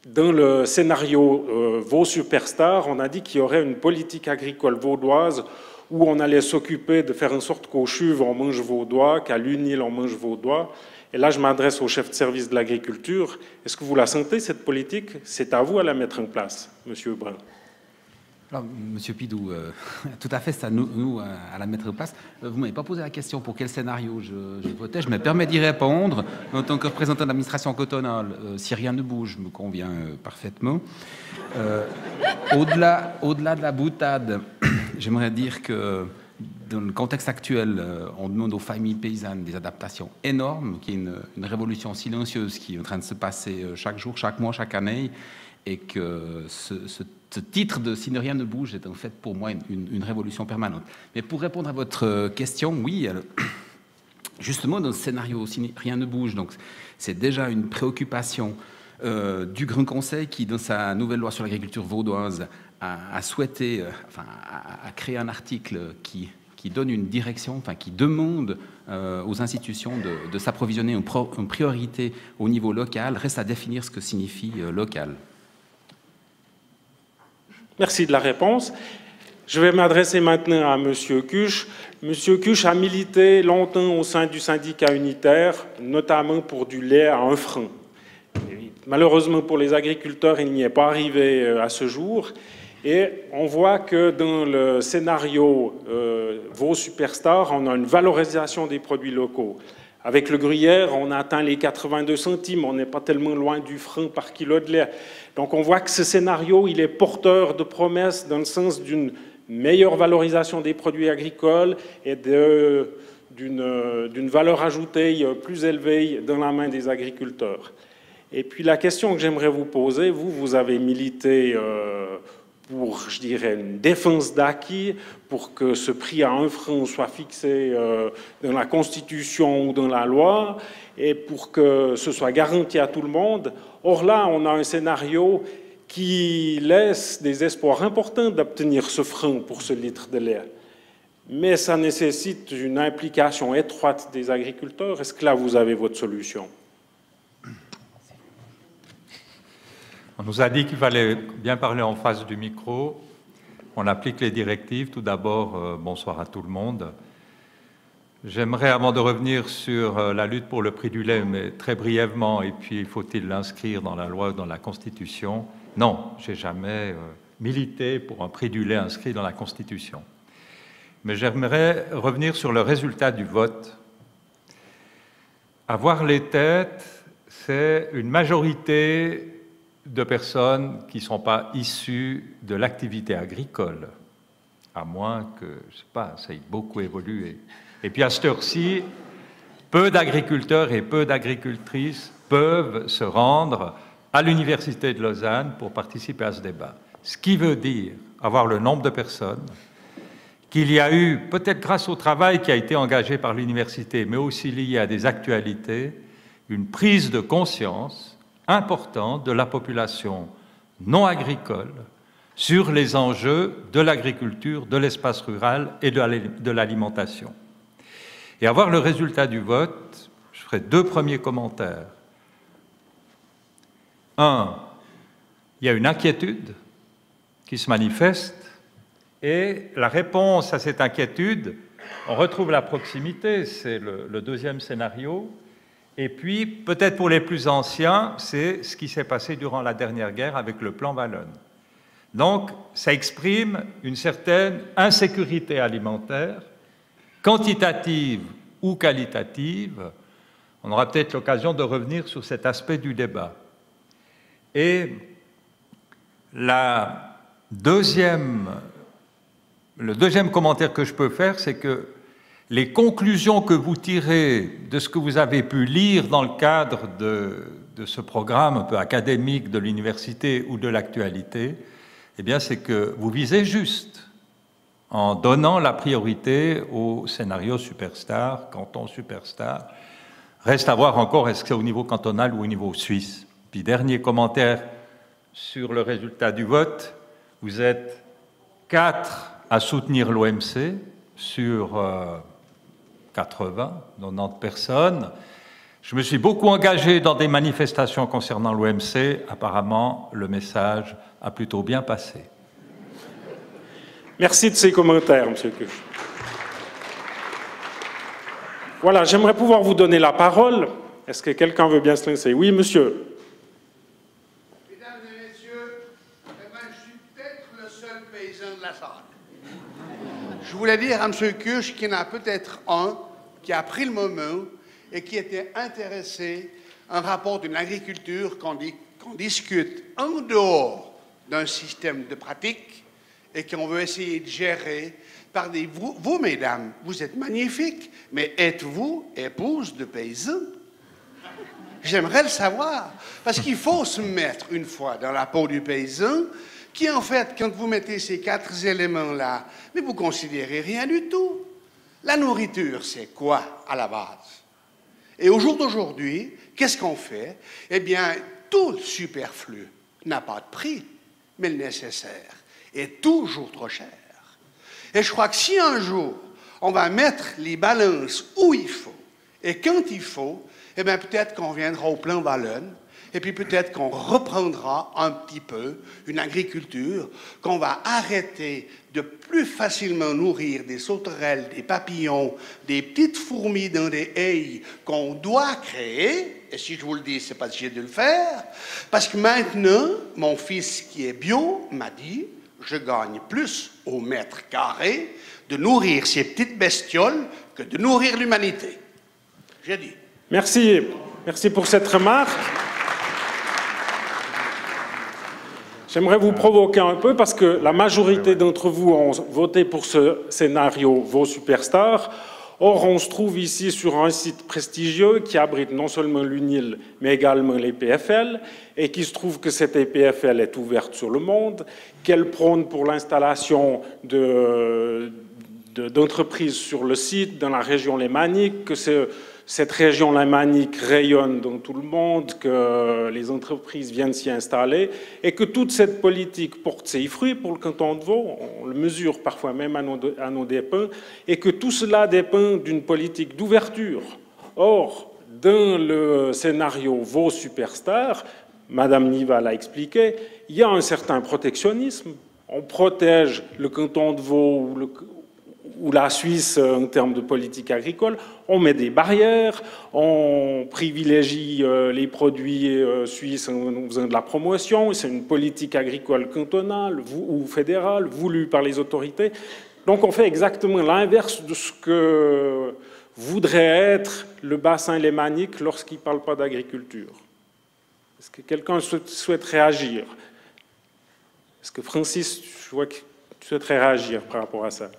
dans le scénario Vaux Superstar, on a dit qu'il y aurait une politique agricole vaudoise où on allait s'occuper de faire en sorte qu'au Chuve, on mange vaudois, qu'à l'Unil, on mange vaudois. Et là, je m'adresse au chef de service de l'agriculture. Est-ce que vous la sentez, cette politique? C'est à vous à la mettre en place, Monsieur Brun. Alors, Monsieur Pidou, tout à fait, c'est à nous à la mettre en place. Vous ne m'avez pas posé la question pour quel scénario je votais. Je me permets d'y répondre. En tant que représentant de l'administration cantonale, si rien ne bouge, me convient parfaitement. Au-delà de la boutade, j'aimerais dire que dans le contexte actuel, on demande aux familles paysannes des adaptations énormes, qui est une révolution silencieuse qui est en train de se passer chaque jour, chaque mois, chaque année, et que ce titre de « Si rien ne bouge » est en fait pour moi une révolution permanente. Mais pour répondre à votre question, oui, justement dans ce scénario « Si rien ne bouge », donc c'est déjà une préoccupation du Grand Conseil qui, dans sa nouvelle loi sur l'agriculture vaudoise, a souhaité, a créé un article qui donne une direction, enfin qui demande aux institutions de s'approvisionner en priorité au niveau local. Reste à définir ce que signifie local. Merci de la réponse. Je vais m'adresser maintenant à M. Cuche. M. Cuche a milité longtemps au sein du syndicat unitaire, notamment pour du lait à 1 franc. Malheureusement pour les agriculteurs, il n'y est pas arrivé à ce jour. Et on voit que dans le scénario Vaux Superstar, on a une valorisation des produits locaux. Avec le gruyère, on a atteint les 82 centimes, on n'est pas tellement loin du franc par kilo de lait. Donc on voit que ce scénario, il est porteur de promesses dans le sens d'une meilleure valorisation des produits agricoles et d'une valeur ajoutée plus élevée dans la main des agriculteurs. Et puis la question que j'aimerais vous poser, vous avez milité pour, je dirais, une défense d'acquis, pour que ce prix à 1 franc soit fixé dans la Constitution ou dans la loi, et pour que ce soit garanti à tout le monde. Or là, on a un scénario qui laisse des espoirs importants d'obtenir ce frein pour ce litre de lait. Mais ça nécessite une implication étroite des agriculteurs. Est-ce que là, vous avez votre solution? On nous a dit qu'il fallait bien parler en face du micro. On applique les directives. Tout d'abord, bonsoir à tout le monde. J'aimerais, avant de revenir sur la lutte pour le prix du lait, mais très brièvement, et puis faut-il l'inscrire dans la loi ou dans la Constitution? Non, j'ai jamais milité pour un prix du lait inscrit dans la Constitution. Mais j'aimerais revenir sur le résultat du vote. À voir les têtes, c'est une majorité de personnes qui ne sont pas issues de l'activité agricole, à moins que, je ne sais pas, ça ait beaucoup évolué. Et puis à cette heure-ci, peu d'agriculteurs et peu d'agricultrices peuvent se rendre à l'Université de Lausanne pour participer à ce débat. Ce qui veut dire avoir le nombre de personnes qu'il y a eu, peut-être grâce au travail qui a été engagé par l'université, mais aussi lié à des actualités, une prise de conscience importante de la population non agricole sur les enjeux de l'agriculture, de l'espace rural et de l'alimentation. Et à voir le résultat du vote, je ferai deux premiers commentaires. Un, il y a une inquiétude qui se manifeste, et la réponse à cette inquiétude, on retrouve la proximité, c'est le deuxième scénario, et puis peut-être pour les plus anciens, c'est ce qui s'est passé durant la dernière guerre avec le plan Wallonne. Donc, ça exprime une certaine insécurité alimentaire, quantitative ou qualitative. On aura peut-être l'occasion de revenir sur cet aspect du débat. Et le deuxième commentaire que je peux faire, c'est que les conclusions que vous tirez de ce que vous avez pu lire dans le cadre de ce programme un peu académique de l'université ou de l'actualité, eh bien, c'est que vous visez juste en donnant la priorité au scénario superstar, canton superstar. Reste à voir encore, est-ce que c'est au niveau cantonal ou au niveau suisse. Puis dernier commentaire sur le résultat du vote, vous êtes 4 à soutenir l'OMC sur 80, 90 personnes. Je me suis beaucoup engagé dans des manifestations concernant l'OMC. Apparemment, le message a plutôt bien passé. Merci de ces commentaires, M. Cuche. Voilà, j'aimerais pouvoir vous donner la parole. Est-ce que quelqu'un veut bien se lancer? Oui, monsieur. Mesdames et messieurs, je suis peut-être le seul paysan de la salle. Je voulais dire à M. Cuche qu'il y en a peut-être un qui a pris le moment et qui était intéressé à un rapport d'une agriculture qu'on discute en dehors d'un système de pratique et qu'on veut essayer de gérer par des... Vous, mesdames, vous êtes magnifiques, mais êtes-vous épouse de paysans? J'aimerais le savoir, parce qu'il faut se mettre une fois dans la peau du paysan, qui en fait, quand vous mettez ces 4 éléments-là, mais vous considérez rien du tout. La nourriture, c'est quoi à la base? Et au jour d'aujourd'hui, qu'est-ce qu'on fait? Eh bien, tout le superflu n'a pas de prix, mais le nécessaire est toujours trop cher. Et je crois que si un jour, on va mettre les balances où il faut et quand il faut, eh bien, peut-être qu'on viendra au plan Wallonne, et puis peut-être qu'on reprendra un petit peu une agriculture, qu'on va arrêter de plus facilement nourrir des sauterelles, des papillons, des petites fourmis dans des haies qu'on doit créer. Et si je vous le dis, c'est parce que j'ai dû le faire. Parce que maintenant, mon fils qui est bio m'a dit, je gagne plus au mètre carré de nourrir ces petites bestioles que de nourrir l'humanité. J'ai dit. Merci. Merci pour cette remarque. J'aimerais vous provoquer un peu parce que la majorité d'entre vous ont voté pour ce scénario Vos Superstars. Or, on se trouve ici sur un site prestigieux qui abrite non seulement l'UNIL, mais également les PFL, et qui se trouve que cette PFL est ouverte sur le monde, qu'elle prône pour l'installation de d'entreprises sur le site, dans la région lémanique, que cette région lémanique rayonne dans tout le monde, que les entreprises viennent s'y installer, et que toute cette politique porte ses fruits pour le canton de Vaud, on le mesure parfois même à nos dépens, et que tout cela dépend d'une politique d'ouverture. Or, dans le scénario Vaud Superstar, Madame Niva l'a expliqué, il y a un certain protectionnisme. On protège le canton de Vaud ou la Suisse en termes de politique agricole, on met des barrières, on privilégie les produits suisses en faisant de la promotion, c'est une politique agricole cantonale ou fédérale voulue par les autorités. Donc on fait exactement l'inverse de ce que voudrait être le bassin lémanique lorsqu'il ne parle pas d'agriculture. Est-ce que quelqu'un souhaite réagir? Est-ce que Francis, je vois que tu souhaiterais réagir par rapport à ça?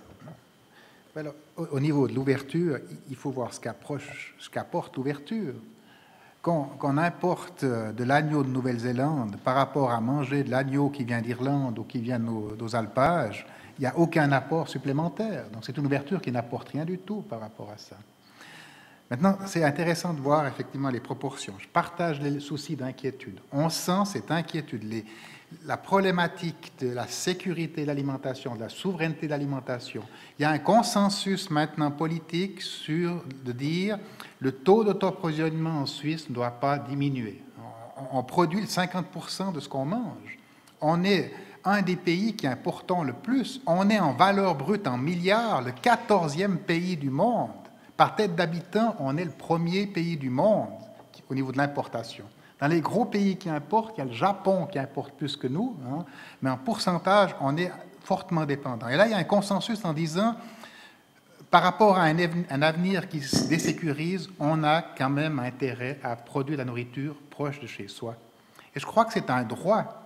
Alors, au niveau de l'ouverture, il faut voir ce qu'apporte l'ouverture. Quand on importe de l'agneau de Nouvelle-Zélande par rapport à manger de l'agneau qui vient d'Irlande ou qui vient de nos alpages, il n'y a aucun apport supplémentaire. Donc c'est une ouverture qui n'apporte rien du tout par rapport à ça. Maintenant, c'est intéressant de voir effectivement les proportions. Je partage les soucis d'inquiétude. On sent cette inquiétude. La problématique de la sécurité de l'alimentation, de la souveraineté de l'alimentation. Il y a un consensus maintenant politique de dire le taux d'autoapprovisionnement en Suisse ne doit pas diminuer. On produit 50% de ce qu'on mange. On est un des pays qui importons le plus. On est en valeur brute en milliards, le 14e pays du monde. Par tête d'habitant, on est le premier pays du monde au niveau de l'importation. Dans les gros pays qui importent, il y a le Japon qui importe plus que nous, hein, mais en pourcentage, on est fortement dépendant. Et là, il y a un consensus en disant, par rapport à un avenir qui se désécurise, on a quand même intérêt à produire la nourriture proche de chez soi. Et je crois que c'est un droit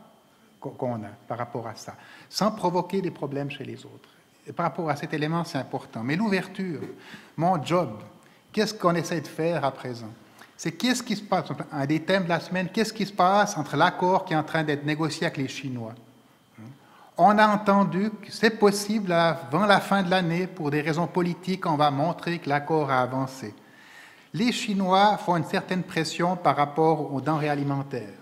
qu'on a par rapport à ça, sans provoquer des problèmes chez les autres. Et par rapport à cet élément, c'est important. Mais l'ouverture, mon job, qu'est-ce qu'on essaie de faire à présent? C'est qu'est-ce qui se passe, un des thèmes de la semaine, qu'est-ce qui se passe entre l'accord qui est en train d'être négocié avec les Chinois? On a entendu que c'est possible avant la fin de l'année, pour des raisons politiques, on va montrer que l'accord a avancé. Les Chinois font une certaine pression par rapport aux denrées alimentaires.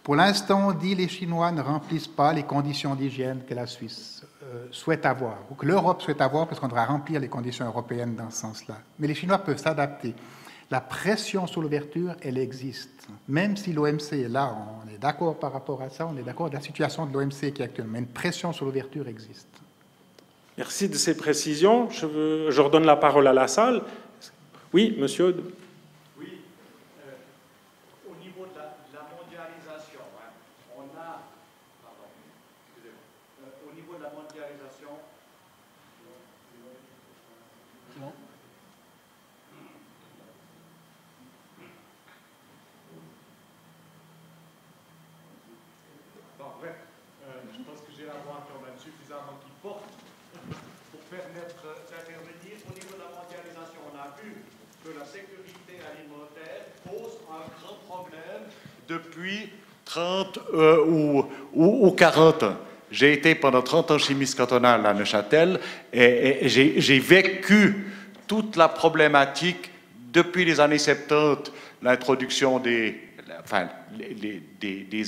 Pour l'instant, on dit que les Chinois ne remplissent pas les conditions d'hygiène que la Suisse souhaite avoir, ou que l'Europe souhaite avoir, parce qu'on devra remplir les conditions européennes dans ce sens-là. Mais les Chinois peuvent s'adapter. La pression sur l'ouverture, elle existe. Même si l'OMC est là, on est d'accord par rapport à ça, on est d'accord de la situation de l'OMC qui est actuelle, mais une pression sur l'ouverture existe. Merci de ces précisions. Je redonne la parole à la salle. Oui, monsieur. Oui, au niveau de la mondialisation, hein, on a... Pardon, excusez-moi. Au niveau de la mondialisation... C'est bon? Je pense que j'ai la voix quand même suffisamment qui porte pour permettre d'intervenir. Au niveau de la mondialisation, on a vu que la sécurité alimentaire pose un grand problème depuis 30 ou 40 ans. J'ai été pendant 30 ans chimiste cantonal à Neuchâtel et j'ai vécu toute la problématique depuis les années 70, l'introduction des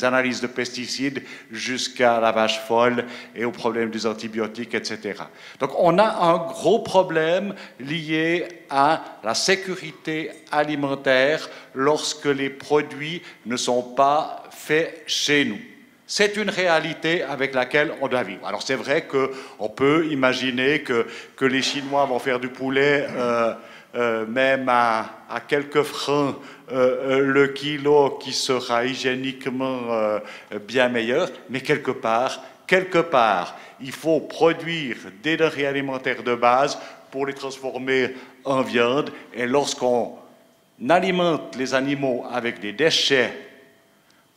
analyses de pesticides jusqu'à la vache folle et au problème des antibiotiques, etc. Donc on a un gros problème lié à la sécurité alimentaire lorsque les produits ne sont pas faits chez nous. C'est une réalité avec laquelle on doit vivre. Alors c'est vrai qu'on peut imaginer que les Chinois vont faire du poulet même à quelques francs le kilo, qui sera hygiéniquement bien meilleur, mais quelque part, il faut produire des denrées alimentaires de base pour les transformer en viande. Et lorsqu'on alimente les animaux avec des déchets,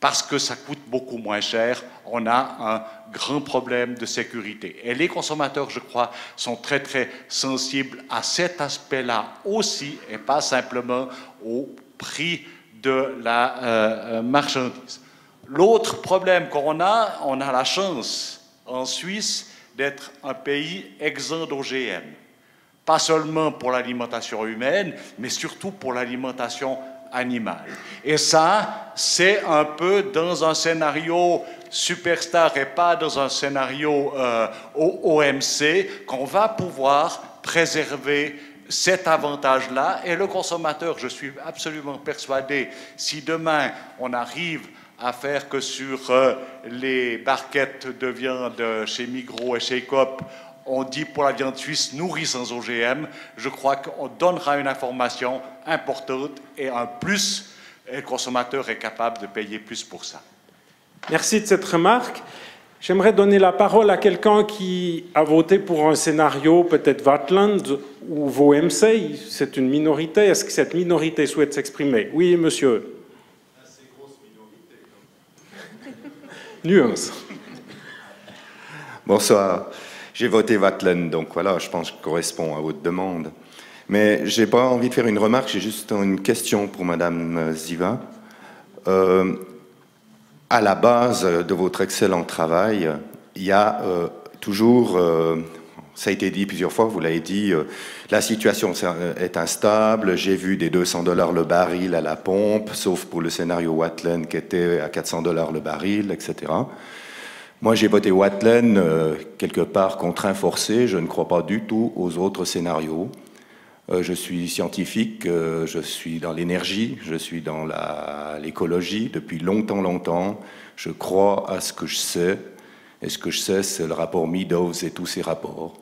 parce que ça coûte beaucoup moins cher, on a un grand problème de sécurité. Et les consommateurs, je crois, sont très, très sensibles à cet aspect-là aussi, et pas simplement au prix de la marchandise. L'autre problème qu'on a, on a la chance en Suisse d'être un pays exempt d'OGM. pas seulement pour l'alimentation humaine, mais surtout pour l'alimentation animale. Et ça, c'est un peu dans un scénario Superstar et pas dans un scénario OMC qu'on va pouvoir préserver cet avantage-là. Et le consommateur, je suis absolument persuadé, si demain on arrive à faire que sur les barquettes de viande chez Migros et chez Coop, on dit pour la viande suisse nourrie sans OGM, je crois qu'on donnera une information importante et un plus, et le consommateur est capable de payer plus pour ça. Merci de cette remarque. J'aimerais donner la parole à quelqu'un qui a voté pour un scénario, peut-être Vatland ou VOMC. C'est une minorité. Est-ce que cette minorité souhaite s'exprimer? Oui, monsieur. Assez grosse minorité. Nuance. Bonsoir. J'ai voté Vatland, donc voilà, je pense que ça correspond à votre demande. Mais je n'ai pas envie de faire une remarque, j'ai juste une question pour Madame Ziva. À la base de votre excellent travail, il y a toujours, ça a été dit plusieurs fois, vous l'avez dit, la situation est instable, j'ai vu des $200 le baril à la pompe, sauf pour le scénario Vatland qui était à $400 le baril, etc. Moi, j'ai voté Vatland quelque part contraint forcé, je ne crois pas du tout aux autres scénarios. Je suis scientifique, je suis dans l'énergie, je suis dans l'écologie depuis longtemps. Je crois à ce que je sais, et ce que je sais, c'est le rapport Meadows et tous ces rapports.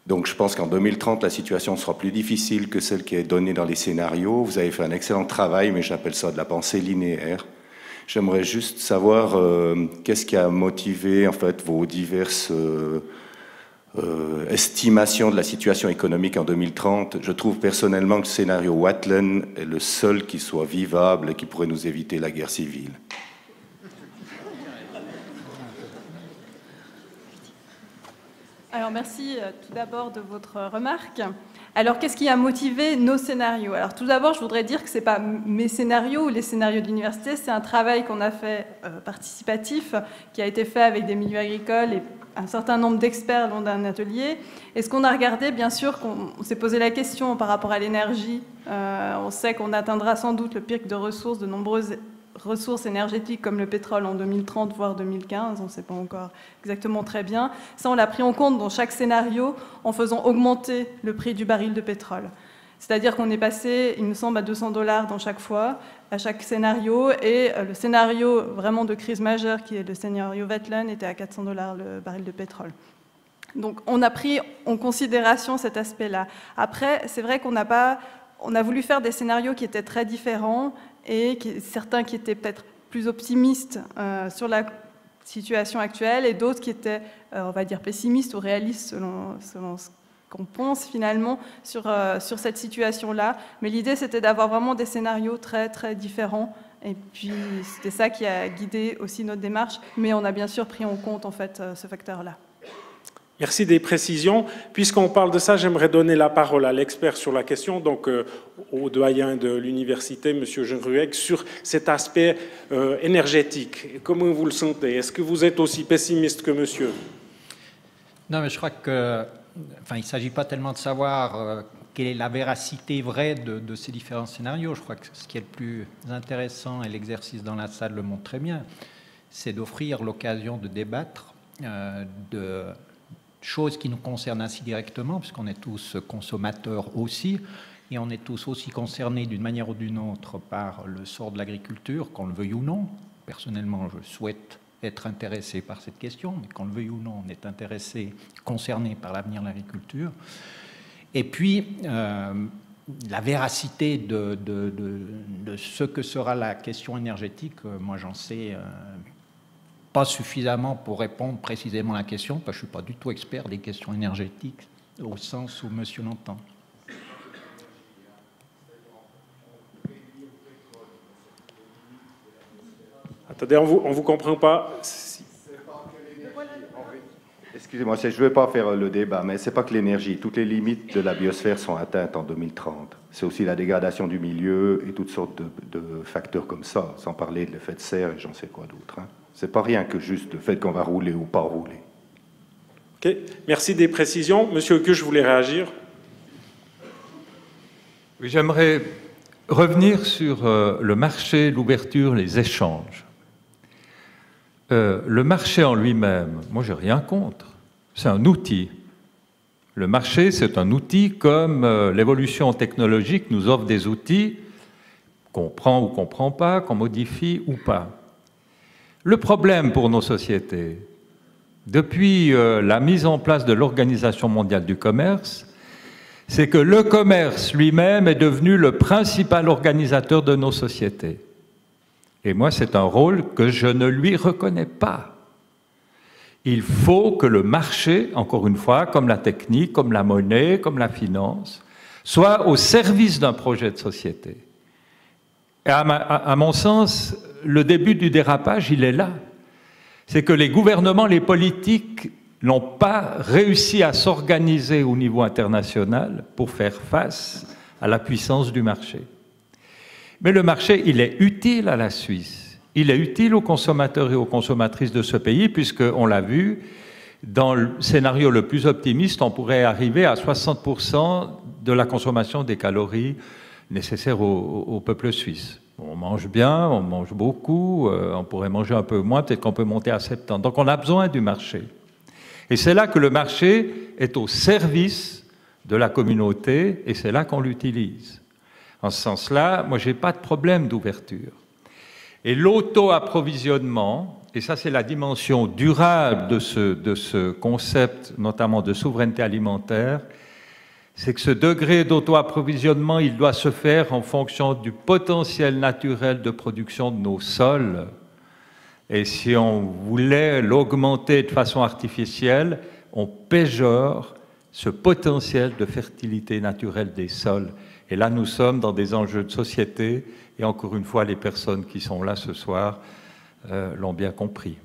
Donc je pense qu'en 2030, la situation sera plus difficile que celle qui est donnée dans les scénarios. Vous avez fait un excellent travail, mais j'appelle ça de la pensée linéaire. J'aimerais juste savoir qu'est-ce qui a motivé en fait vos diverses estimations de la situation économique en 2030. Je trouve personnellement que le scénario Vatland est le seul qui soit vivable et qui pourrait nous éviter la guerre civile. Alors merci tout d'abord de votre remarque. Alors qu'est-ce qui a motivé nos scénarios? Alors tout d'abord, je voudrais dire que ce n'est pas mes scénarios ou les scénarios de l'université, c'est un travail qu'on a fait participatif, qui a été fait avec des milieux agricoles et un certain nombre d'experts lors d'un atelier. Et ce qu'on a regardé, bien sûr, on s'est posé la question par rapport à l'énergie. On sait qu'on atteindra sans doute le pic de ressources, de nombreuses ressources énergétiques comme le pétrole en 2030, voire 2015, on ne sait pas encore exactement très bien. Ça, on l'a pris en compte dans chaque scénario en faisant augmenter le prix du baril de pétrole. C'est-à-dire qu'on est passé, il me semble, à $200 dans chaque fois, à chaque scénario, et le scénario vraiment de crise majeure, qui est le scénario Vatland, était à $400 le baril de pétrole. Donc on a pris en considération cet aspect-là. Après, c'est vrai qu'on a voulu faire des scénarios qui étaient très différents, et certains qui étaient peut-être plus optimistes sur la situation actuelle, et d'autres qui étaient, on va dire, pessimistes ou réalistes selon ce qu'on pense finalement sur cette situation-là. Mais l'idée, c'était d'avoir vraiment des scénarios très, très différents. Et puis, c'était ça qui a guidé aussi notre démarche. Mais on a bien sûr pris en compte, en fait, ce facteur-là. Merci des précisions. Puisqu'on parle de ça, j'aimerais donner la parole à l'expert sur la question, donc au doyen de l'université, M. Genrueg, sur cet aspect énergétique. Comment vous le sentez? Est-ce que vous êtes aussi pessimiste que monsieur? Non, mais je crois que, il ne s'agit pas tellement de savoir quelle est la véracité vraie de ces différents scénarios. Je crois que ce qui est le plus intéressant, et l'exercice dans la salle le montre très bien, c'est d'offrir l'occasion de débattre de choses qui nous concernent ainsi directement, puisqu'on est tous consommateurs aussi, et on est tous aussi concernés d'une manière ou d'une autre par le sort de l'agriculture, qu'on le veuille ou non. Personnellement, je souhaite être intéressé par cette question, mais qu'on le veuille ou non, on est intéressé, concerné par l'avenir de l'agriculture. Et puis, la véracité de ce que sera la question énergétique, moi j'en sais pas suffisamment pour répondre précisément à la question, parce que je ne suis pas du tout expert des questions énergétiques au sens où monsieur l'entend. Attendez, on vous comprend pas. Excusez-moi, je ne veux pas faire le débat, mais ce n'est pas que l'énergie. Toutes les limites de la biosphère sont atteintes en 2030. C'est aussi la dégradation du milieu et toutes sortes de facteurs comme ça, sans parler de l'effet de serre et j'en sais quoi d'autre. Ce n'est pas rien que juste le fait qu'on va rouler ou pas rouler. Ok, merci des précisions. Monsieur Kusch, je voulais réagir. Oui, j'aimerais revenir sur le marché, l'ouverture, les échanges. Le marché en lui-même, moi j'ai rien contre, c'est un outil. Le marché, c'est un outil comme l'évolution technologique nous offre des outils qu'on prend ou qu'on ne prend pas, qu'on modifie ou pas. Le problème pour nos sociétés, depuis la mise en place de l'Organisation mondiale du commerce, c'est que le commerce lui-même est devenu le principal organisateur de nos sociétés. Et moi, c'est un rôle que je ne lui reconnais pas. Il faut que le marché, encore une fois, comme la technique, comme la monnaie, comme la finance, soit au service d'un projet de société. Et à mon sens, le début du dérapage, il est là. C'est que les gouvernements, les politiques n'ont pas réussi à s'organiser au niveau international pour faire face à la puissance du marché. Mais le marché, il est utile à la Suisse. Il est utile aux consommateurs et aux consommatrices de ce pays, puisqu'on l'a vu, dans le scénario le plus optimiste, on pourrait arriver à 60% de la consommation des calories nécessaires au peuple suisse. On mange bien, on mange beaucoup, on pourrait manger un peu moins, peut-être qu'on peut monter à 70. Donc on a besoin du marché. Et c'est là que le marché est au service de la communauté et c'est là qu'on l'utilise. En ce sens-là, moi, je n'ai pas de problème d'ouverture. Et l'auto-approvisionnement, et ça c'est la dimension durable de ce concept, notamment de souveraineté alimentaire, c'est que ce degré d'auto-approvisionnement, il doit se faire en fonction du potentiel naturel de production de nos sols. Et si on voulait l'augmenter de façon artificielle, on péjore ce potentiel de fertilité naturelle des sols. Et là, nous sommes dans des enjeux de société, et encore une fois, les personnes qui sont là ce soir l'ont bien compris.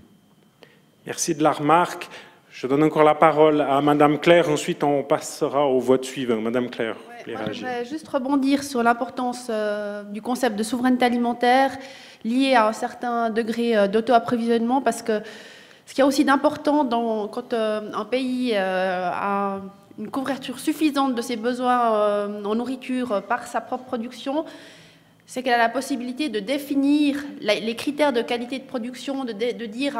Merci de la remarque. Je donne encore la parole à Madame Claire, ensuite on passera au vote suivant. Madame Claire, vous voulez réagir ? Je vais juste rebondir sur l'importance du concept de souveraineté alimentaire lié à un certain degré d'auto-approvisionnement, parce que ce qu'il y a aussi d'important quand un pays a une couverture suffisante de ses besoins en nourriture par sa propre production, c'est qu'elle a la possibilité de définir les critères de qualité de production, de dire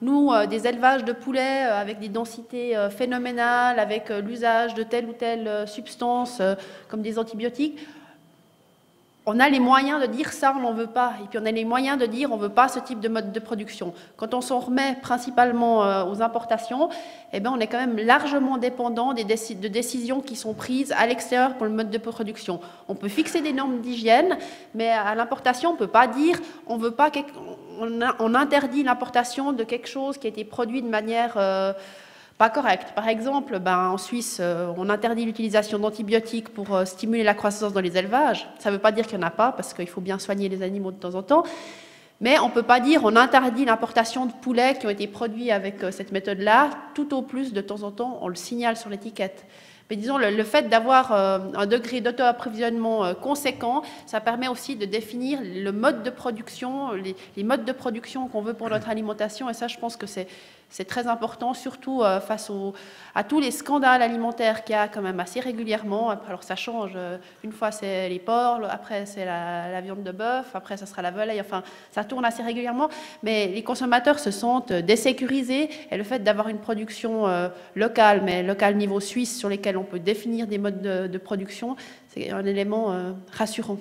nous, des élevages de poulets avec des densités phénoménales, avec l'usage de telle ou telle substance comme des antibiotiques, on a les moyens de dire ça, on n'en veut pas. Et puis on a les moyens de dire on ne veut pas ce type de mode de production. Quand on s'en remet principalement aux importations, eh bien, on est quand même largement dépendant de décisions qui sont prises à l'extérieur pour le mode de production. On peut fixer des normes d'hygiène, mais à l'importation, on ne peut pas dire on veut pas on interdit l'importation de quelque chose qui a été produit de manière pas correcte. Par exemple, en Suisse, on interdit l'utilisation d'antibiotiques pour stimuler la croissance dans les élevages. Ça ne veut pas dire qu'il n'y en a pas, parce qu'il faut bien soigner les animaux de temps en temps. Mais on ne peut pas dire on interdit l'importation de poulets qui ont été produits avec cette méthode-là. Tout au plus, de temps en temps, on le signale sur l'étiquette. Mais disons, le fait d'avoir un degré d'auto-approvisionnement conséquent, ça permet aussi de définir le mode de production, les modes de production qu'on veut pour notre alimentation. Et ça, je pense que c'est très important, surtout face à tous les scandales alimentaires qu'il y a quand même assez régulièrement. Alors ça change, une fois c'est les porcs, après c'est la viande de bœuf, après ça sera la volaille, enfin ça tourne assez régulièrement. Mais les consommateurs se sentent désécurisés et le fait d'avoir une production locale, mais locale niveau suisse, sur lesquels on peut définir des modes de production, c'est un élément rassurant.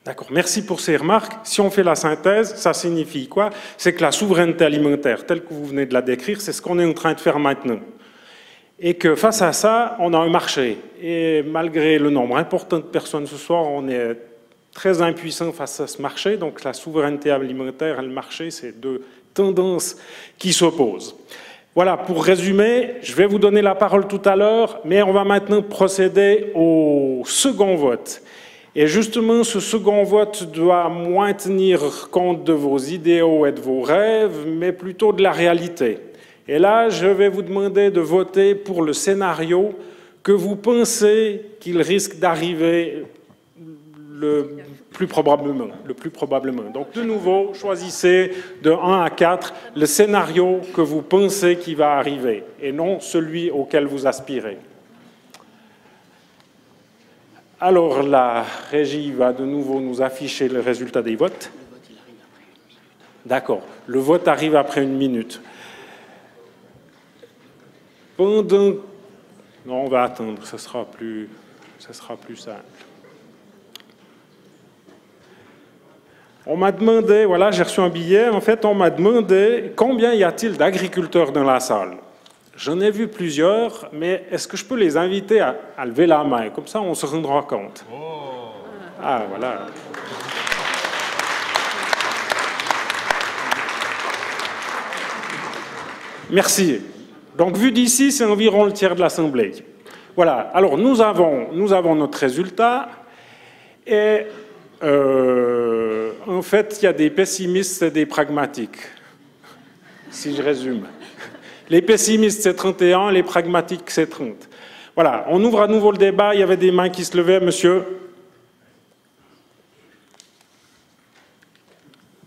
D'accord, merci pour ces remarques. Si on fait la synthèse, ça signifie quoi? C'est que la souveraineté alimentaire, telle que vous venez de la décrire, c'est ce qu'on est en train de faire maintenant. Et que face à ça, on a un marché. Et malgré le nombre important de personnes ce soir, on est très impuissant face à ce marché. Donc la souveraineté alimentaire et le marché, c'est deux tendances qui s'opposent. Voilà, pour résumer, je vais vous donner la parole tout à l'heure, mais on va maintenant procéder au second vote. Et justement, ce second vote doit moins tenir compte de vos idéaux et de vos rêves, mais plutôt de la réalité. Et là, je vais vous demander de voter pour le scénario que vous pensez qu'il risque d'arriver le plus probablement. Donc, de nouveau, choisissez de 1 à 4 le scénario que vous pensez qui va arriver, et non celui auquel vous aspirez. Alors, la régie va de nouveau nous afficher le résultat des votes. D'accord. Le vote arrive après 1 minute. Non, on va attendre, ça sera plus simple. On m'a demandé, voilà, j'ai reçu un billet, en fait, on m'a demandé combien y a-t-il d'agriculteurs dans la salle. J'en ai vu plusieurs, mais est-ce que je peux les inviter à lever la main? Comme ça, on se rendra compte. Ah, voilà. Merci. Donc, vu d'ici, c'est environ le tiers de l'Assemblée. Voilà. Alors, nous avons notre résultat. Et, en fait, il y a des pessimistes et des pragmatiques, si je résume. Les pessimistes, c'est 31, les pragmatiques, c'est 30. Voilà. On ouvre à nouveau le débat. Il y avait des mains qui se levaient, monsieur.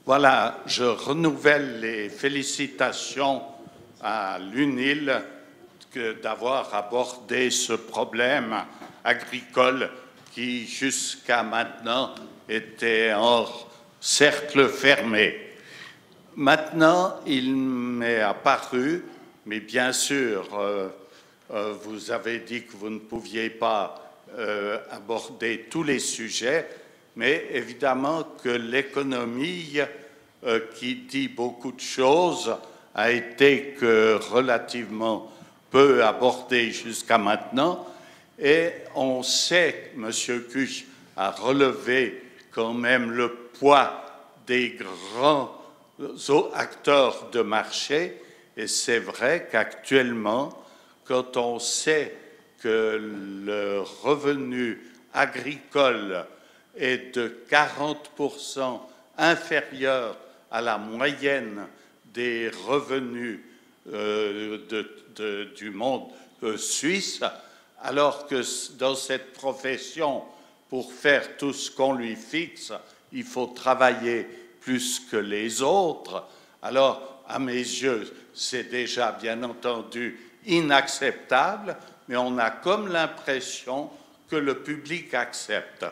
Voilà, je renouvelle les félicitations à l'UNIL d'avoir abordé ce problème agricole qui, jusqu'à maintenant, était en cercle fermé. Maintenant, il m'est apparu, mais bien sûr, vous avez dit que vous ne pouviez pas aborder tous les sujets, mais évidemment que l'économie, qui dit beaucoup de choses, a été que relativement peu abordée jusqu'à maintenant. Et on sait, M. Cuche a relevé quand même le poids des grands acteurs de marché. Et c'est vrai qu'actuellement, quand on sait que le revenu agricole est de 40% inférieur à la moyenne des revenus du monde suisse, alors que dans cette profession, pour faire tout ce qu'on lui fixe, il faut travailler plus que les autres. Alors, à mes yeux, c'est déjà bien entendu inacceptable, mais on a comme l'impression que le public accepte.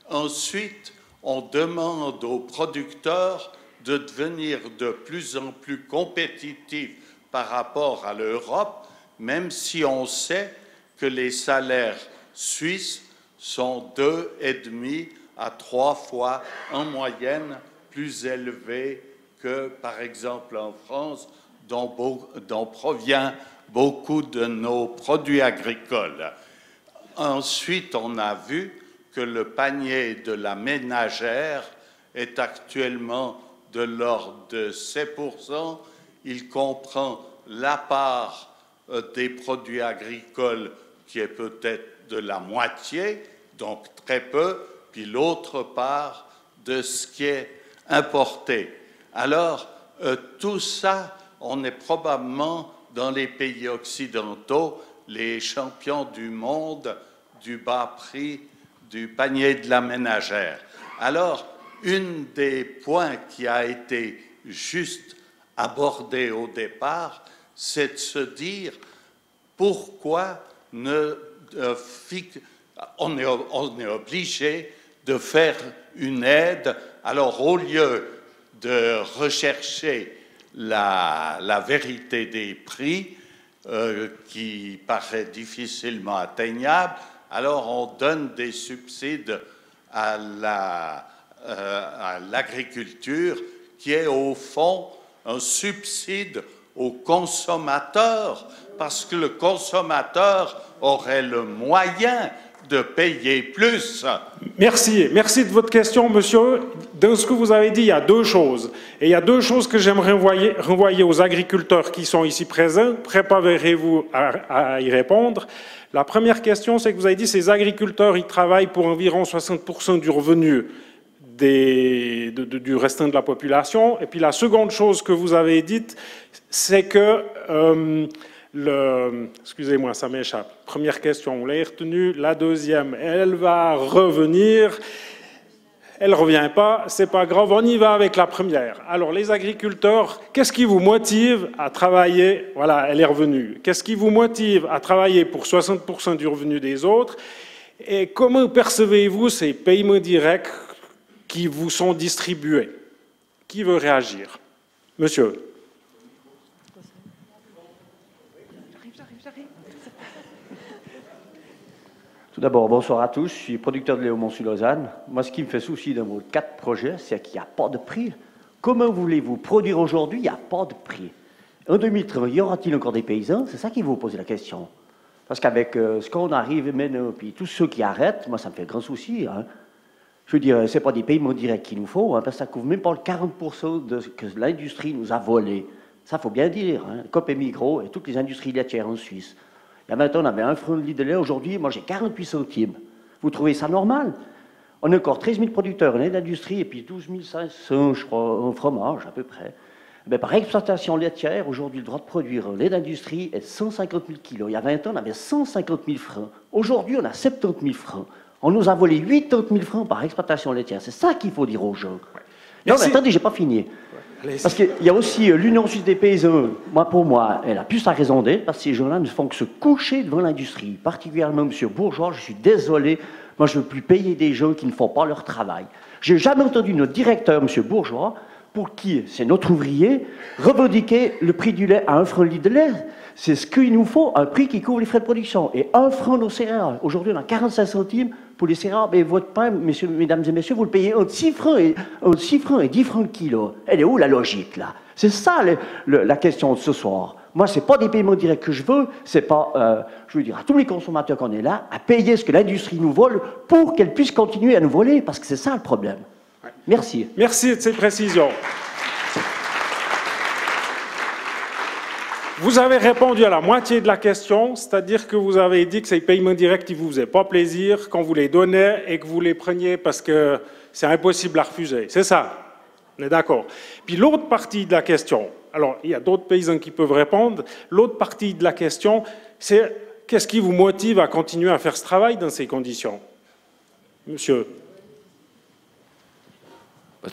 Ensuite, on demande aux producteurs de devenir de plus en plus compétitifs par rapport à l'Europe, même si on sait que les salaires suisses sont 2,5 à 3 fois en moyenne plus élevés que, par exemple, en France, dont provient beaucoup de nos produits agricoles. Ensuite, on a vu que le panier de la ménagère est actuellement de l'ordre de 7%. Il comprend la part des produits agricoles qui est peut-être de la moitié, donc très peu, puis l'autre part de ce qui est importé. Alors, tout ça, on est probablement dans les pays occidentaux les champions du monde du bas prix du panier de la ménagère. Alors, une des points qui a été juste abordé au départ, c'est de se dire pourquoi on est obligé de faire une aide. Alors, au lieu de rechercher la vérité des prix, qui paraît difficilement atteignable, alors on donne des subsides à l'agriculture, qui est au fond un subside aux consommateurs, parce que le consommateur aurait le moyen de payer plus. Merci de votre question, monsieur. Dans ce que vous avez dit, il y a deux choses. Et il y a deux choses que j'aimerais renvoyer aux agriculteurs qui sont ici présents. Préparez-vous à y répondre. La première question, c'est que vous avez dit que ces agriculteurs, ils travaillent pour environ 60% du revenu du restant de la population. Et puis la seconde chose que vous avez dite, c'est que... excusez-moi, ça m'échappe. Première question, vous l'avez retenue. La deuxième, elle va revenir. Elle ne revient pas, c'est pas grave, on y va avec la première. Alors, les agriculteurs, qu'est-ce qui vous motive à travailler? Voilà, elle est revenue. Qu'est-ce qui vous motive à travailler pour 60% du revenu des autres? Et comment percevez-vous ces paiements directs qui vous sont distribués? Qui veut réagir? Monsieur. Tout d'abord, bonsoir à tous. Je suis producteur de lait au Mont-sur-Lausanne. Moi, ce qui me fait souci dans vos 4 projets, c'est qu'il n'y a pas de prix. Comment voulez-vous produire aujourd'hui? Il n'y a pas de prix. En 2030, y aura-t-il encore des paysans? C'est ça qui vous pose la question. Parce qu'avec ce qu'on arrive maintenant, puis tous ceux qui arrêtent, moi, ça me fait grand souci. Hein. Je veux dire, ce n'est pas des paiements directs qu'il nous faut, hein, parce que ça ne couvre même pas le 40% de ce que l'industrie nous a volé. Ça, il faut bien dire. Hein. Coop et Migros et toutes les industries laitières en Suisse. Il y a 20 ans, on avait 1 franc de litre de lait. Aujourd'hui, moi, j'ai 48 centimes. Vous trouvez ça normal? On a encore 13 000 producteurs en lait d'industrie et puis 12 500, je crois, en fromage, à peu près. Mais par exploitation laitière, aujourd'hui, le droit de produire un lait d'industrie est 150 000 kilos. Il y a 20 ans, on avait 150 000 francs. Aujourd'hui, on a 70 000 francs. On nous a volé 80 000 francs par exploitation laitière. C'est ça qu'il faut dire aux gens. Non, mais attendez, j'ai pas fini. Parce qu'il y a aussi l'Union suisse des paysans. Moi, pour moi, elle a plus sa raison d'être, parce que ces gens-là ne font que se coucher devant l'industrie. Particulièrement M. Bourgeois, je suis désolé. Moi, je ne veux plus payer des gens qui ne font pas leur travail. J'ai jamais entendu notre directeur, M. Bourgeois, pour qui c'est notre ouvrier, revendiquer le prix du lait à 1 franc le litre de lait. C'est ce qu'il nous faut, un prix qui couvre les frais de production. Et 1 franc nos céréales. Aujourd'hui, on a 45 centimes pour les céréales. Mais votre pain, mesdames et messieurs, vous le payez entre 6 francs et 10 francs le kilo. Elle est où la logique, là? C'est ça la question de ce soir. Moi, ce n'est pas des paiements directs que je veux, c'est pas, je veux dire, à tous les consommateurs qu'on est là, à payer ce que l'industrie nous vole pour qu'elle puisse continuer à nous voler, parce que c'est ça le problème. Merci. Merci de ces précisions. Vous avez répondu à la moitié de la question, c'est-à-dire que vous avez dit que ces paiements directs ne vous faisaient pas plaisir, qu'on vous les donnait et que vous les preniez parce que c'est impossible à refuser. C'est ça? On est d'accord. Puis l'autre partie de la question, alors il y a d'autres paysans qui peuvent répondre, l'autre partie de la question, c'est qu'est-ce qui vous motive à continuer à faire ce travail dans ces conditions? Monsieur.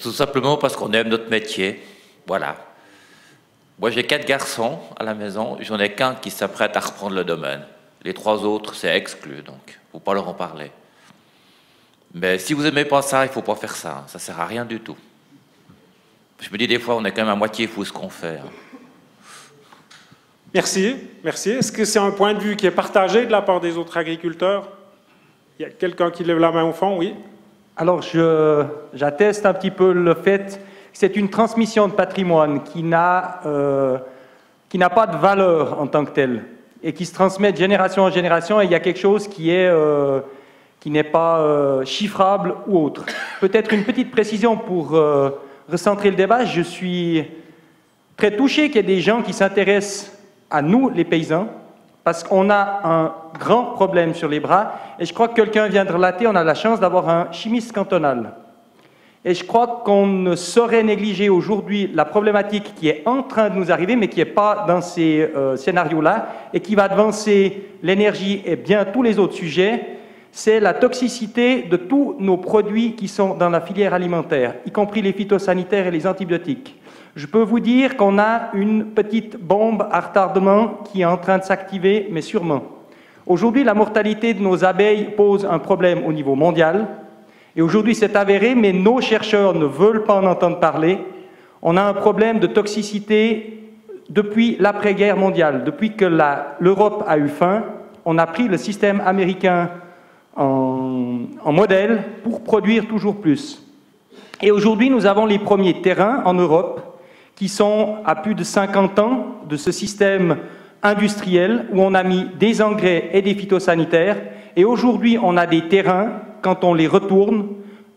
Tout simplement parce qu'on aime notre métier, voilà. Moi, j'ai 4 garçons à la maison, j'en ai qu'un qui s'apprête à reprendre le domaine. Les 3 autres, c'est exclu, donc il ne faut pas leur en parler. Mais si vous n'aimez pas ça, il ne faut pas faire ça, ça ne sert à rien du tout. Je me dis des fois, on est quand même à moitié fou ce qu'on fait. Merci, merci. Est-ce que c'est un point de vue qui est partagé de la part des autres agriculteurs? Il y a quelqu'un qui lève la main au fond, oui? Alors, j'atteste un petit peu le fait que c'est une transmission de patrimoine qui n'a pas de valeur en tant que telle et qui se transmet de génération en génération, et il y a quelque chose qui n'est pas chiffrable ou autre. Peut-être une petite précision pour recentrer le débat. Je suis très touché qu'il y ait des gens qui s'intéressent à nous, les paysans, parce qu'on a un grand problème sur les bras, et je crois que quelqu'un vient de relater, on a la chance d'avoir un chimiste cantonal. Et je crois qu'on ne saurait négliger aujourd'hui la problématique qui est en train de nous arriver, mais qui n'est pas dans ces scénarios-là, et qui va devancer l'énergie et bien tous les autres sujets, c'est la toxicité de tous nos produits qui sont dans la filière alimentaire, y compris les phytosanitaires et les antibiotiques. Je peux vous dire qu'on a une petite bombe à retardement qui est en train de s'activer, mais sûrement. Aujourd'hui, la mortalité de nos abeilles pose un problème au niveau mondial. Et aujourd'hui, c'est avéré, mais nos chercheurs ne veulent pas en entendre parler. On a un problème de toxicité depuis l'après-guerre mondiale. Depuis que l'Europe a eu faim, on a pris le système américain en modèle pour produire toujours plus. Et aujourd'hui, nous avons les premiers terrains en Europe qui sont à plus de 50 ans de ce système industriel où on a mis des engrais et des phytosanitaires. Et aujourd'hui, on a des terrains, quand on les retourne,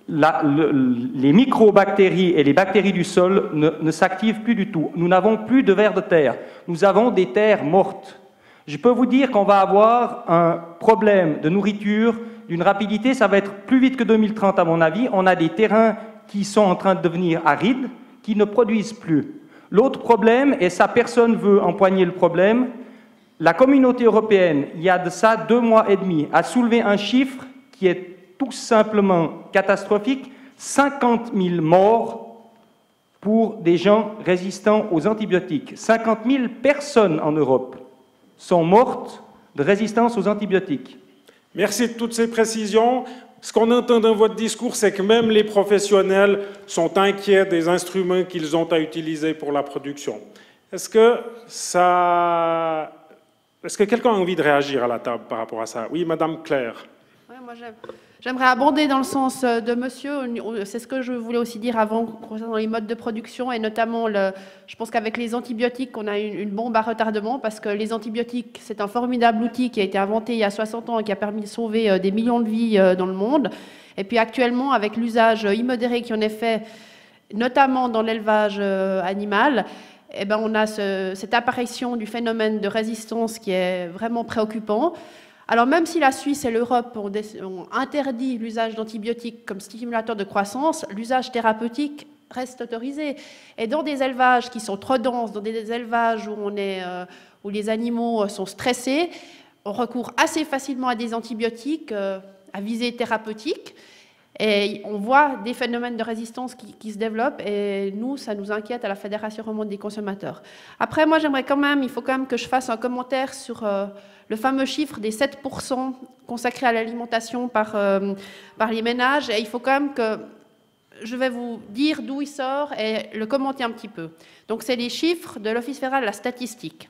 les microbactéries et les bactéries du sol ne s'activent plus du tout. Nous n'avons plus de vers de terre. Nous avons des terres mortes. Je peux vous dire qu'on va avoir un problème de nourriture d'une rapidité, ça va être plus vite que 2030 à mon avis. On a des terrains qui sont en train de devenir arides, qui ne produisent plus. L'autre problème, et ça personne ne veut empoigner le problème, la communauté européenne, il y a de ça 2 mois et demi, a soulevé un chiffre qui est tout simplement catastrophique, 50 000 morts pour des gens résistants aux antibiotiques. 50 000 personnes en Europe sont mortes de résistance aux antibiotiques. Merci de toutes ces précisions. Ce qu'on entend dans votre discours, c'est que même les professionnels sont inquiets des instruments qu'ils ont à utiliser pour la production. Est-ce que quelqu'un a envie de réagir à la table par rapport à ça? Oui, Madame Claire. Ouais, moi, j'aimerais abonder dans le sens de monsieur, c'est ce que je voulais aussi dire avant concernant les modes de production et notamment, je pense qu'avec les antibiotiques, on a une bombe à retardement parce que les antibiotiques, c'est un formidable outil qui a été inventé il y a 60 ans et qui a permis de sauver des millions de vies dans le monde. Et puis actuellement, avec l'usage immodéré qui en est fait, notamment dans l'élevage animal, eh ben, on a cette apparition du phénomène de résistance qui est vraiment préoccupant. Alors même si la Suisse et l'Europe ont interdit l'usage d'antibiotiques comme stimulateur de croissance, l'usage thérapeutique reste autorisé. Et dans des élevages qui sont trop denses, dans des élevages où les animaux sont stressés, on recourt assez facilement à des antibiotiques à visée thérapeutique. Et on voit des phénomènes de résistance qui se développent et nous, ça nous inquiète à la Fédération romande des consommateurs. Après, moi, il faut quand même que je fasse un commentaire sur le fameux chiffre des 7% consacrés à l'alimentation par les ménages. Et il faut quand même que je vais vous dire d'où il sort et le commenter un petit peu. Donc, c'est les chiffres de l'Office fédéral de la statistique.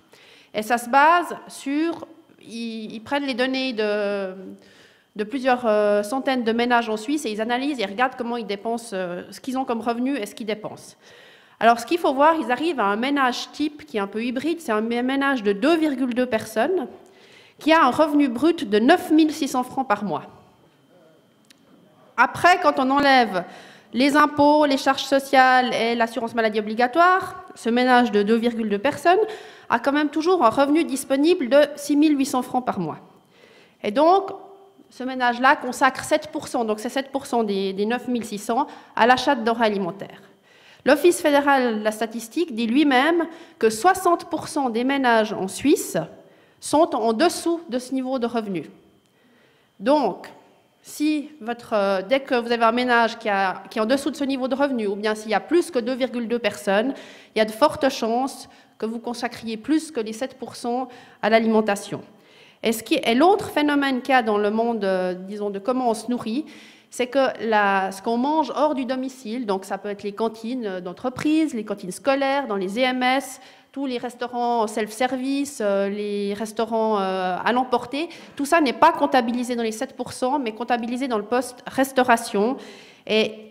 Et ça se base sur... Ils prennent les données de plusieurs centaines de ménages en Suisse et ils analysent et regardent comment ils dépensent, ce qu'ils ont comme revenus et ce qu'ils dépensent. Alors, ce qu'il faut voir, ils arrivent à un ménage type qui est un peu hybride, c'est un ménage de 2,2 personnes qui a un revenu brut de 9 600 francs par mois. Après, quand on enlève les impôts, les charges sociales et l'assurance maladie obligatoire, ce ménage de 2,2 personnes a quand même toujours un revenu disponible de 6 800 francs par mois. Et donc, ce ménage-là consacre 7%, donc c'est 7% des 9 600 à l'achat de denrées alimentaires. L'Office fédéral de la statistique dit lui-même que 60% des ménages en Suisse sont en dessous de ce niveau de revenu. Donc, dès que vous avez un ménage qui est en dessous de ce niveau de revenu, ou bien s'il y a plus que 2,2 personnes, il y a de fortes chances que vous consacriez plus que les 7% à l'alimentation. Et l'autre phénomène qu'il y a dans le monde, disons, de comment on se nourrit, c'est que ce qu'on mange hors du domicile, donc ça peut être les cantines d'entreprise, les cantines scolaires, dans les EMS, tous les restaurants self-service, les restaurants à l'emporter, tout ça n'est pas comptabilisé dans les 7%, mais comptabilisé dans le poste restauration. Et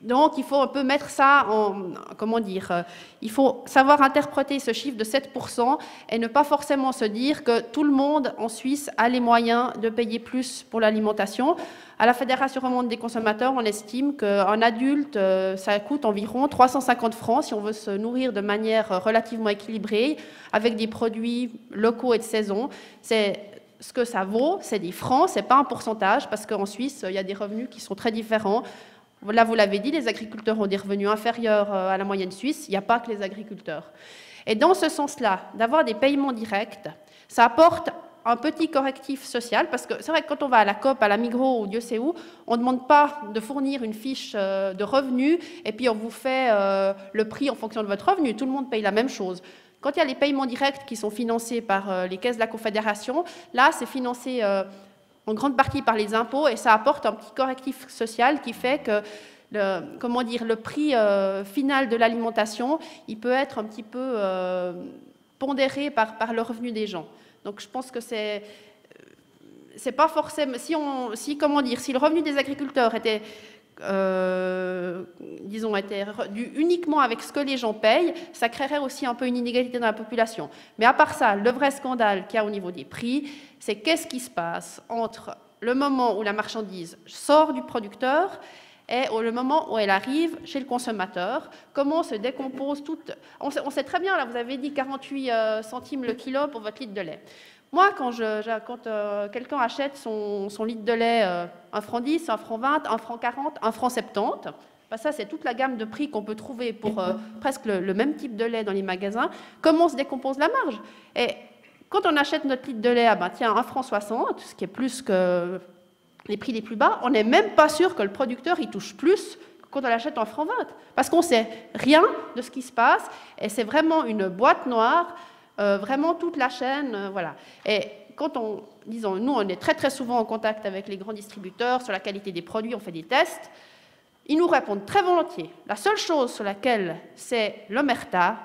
donc, il faut un peu mettre ça il faut savoir interpréter ce chiffre de 7% et ne pas forcément se dire que tout le monde en Suisse a les moyens de payer plus pour l'alimentation. À la Fédération romande des consommateurs, on estime qu'un adulte, ça coûte environ 350 francs si on veut se nourrir de manière relativement équilibrée, avec des produits locaux et de saison. C'est ce que ça vaut, c'est des francs, c'est pas un pourcentage, parce qu'en Suisse, il y a des revenus qui sont très différents. Là, vous l'avez dit, les agriculteurs ont des revenus inférieurs à la moyenne suisse. Il n'y a pas que les agriculteurs. Et dans ce sens-là, d'avoir des paiements directs, ça apporte un petit correctif social, parce que c'est vrai que quand on va à la Coop, à la Migros ou Dieu sait où, on ne demande pas de fournir une fiche de revenus et puis on vous fait le prix en fonction de votre revenu. Tout le monde paye la même chose. Quand il y a les paiements directs qui sont financés par les caisses de la Confédération, là, c'est financé en grande partie par les impôts, et ça apporte un petit correctif social qui fait que le prix final de l'alimentation, il peut être un petit peu pondéré par le revenu des gens. Donc je pense que c'est pas forcément... Si le revenu des agriculteurs était dû uniquement avec ce que les gens payent, ça créerait aussi un peu une inégalité dans la population. Mais à part ça, le vrai scandale qu'il y a au niveau des prix, c'est qu'est-ce qui se passe entre le moment où la marchandise sort du producteur et le moment où elle arrive chez le consommateur, comment se décompose toute... On sait très bien, là, vous avez dit 48 centimes le kilo pour votre litre de lait. Moi, quand quelqu'un achète son litre de lait 1 franc 10, 1 franc 20, 1 franc 40, 1 franc 70, ben ça, c'est toute la gamme de prix qu'on peut trouver pour presque le même type de lait dans les magasins. Comment se décompose la marge? Et quand on achète notre litre de lait à 1 franc 60, ce qui est plus que les prix les plus bas, on n'est même pas sûr que le producteur il touche plus que quand on l'achète en franc 20, parce qu'on ne sait rien de ce qui se passe, et c'est vraiment une boîte noire. Vraiment toute la chaîne, voilà. Et quand disons, nous, on est très très souvent en contact avec les grands distributeurs sur la qualité des produits, on fait des tests, ils nous répondent très volontiers. La seule chose sur laquelle c'est l'omerta,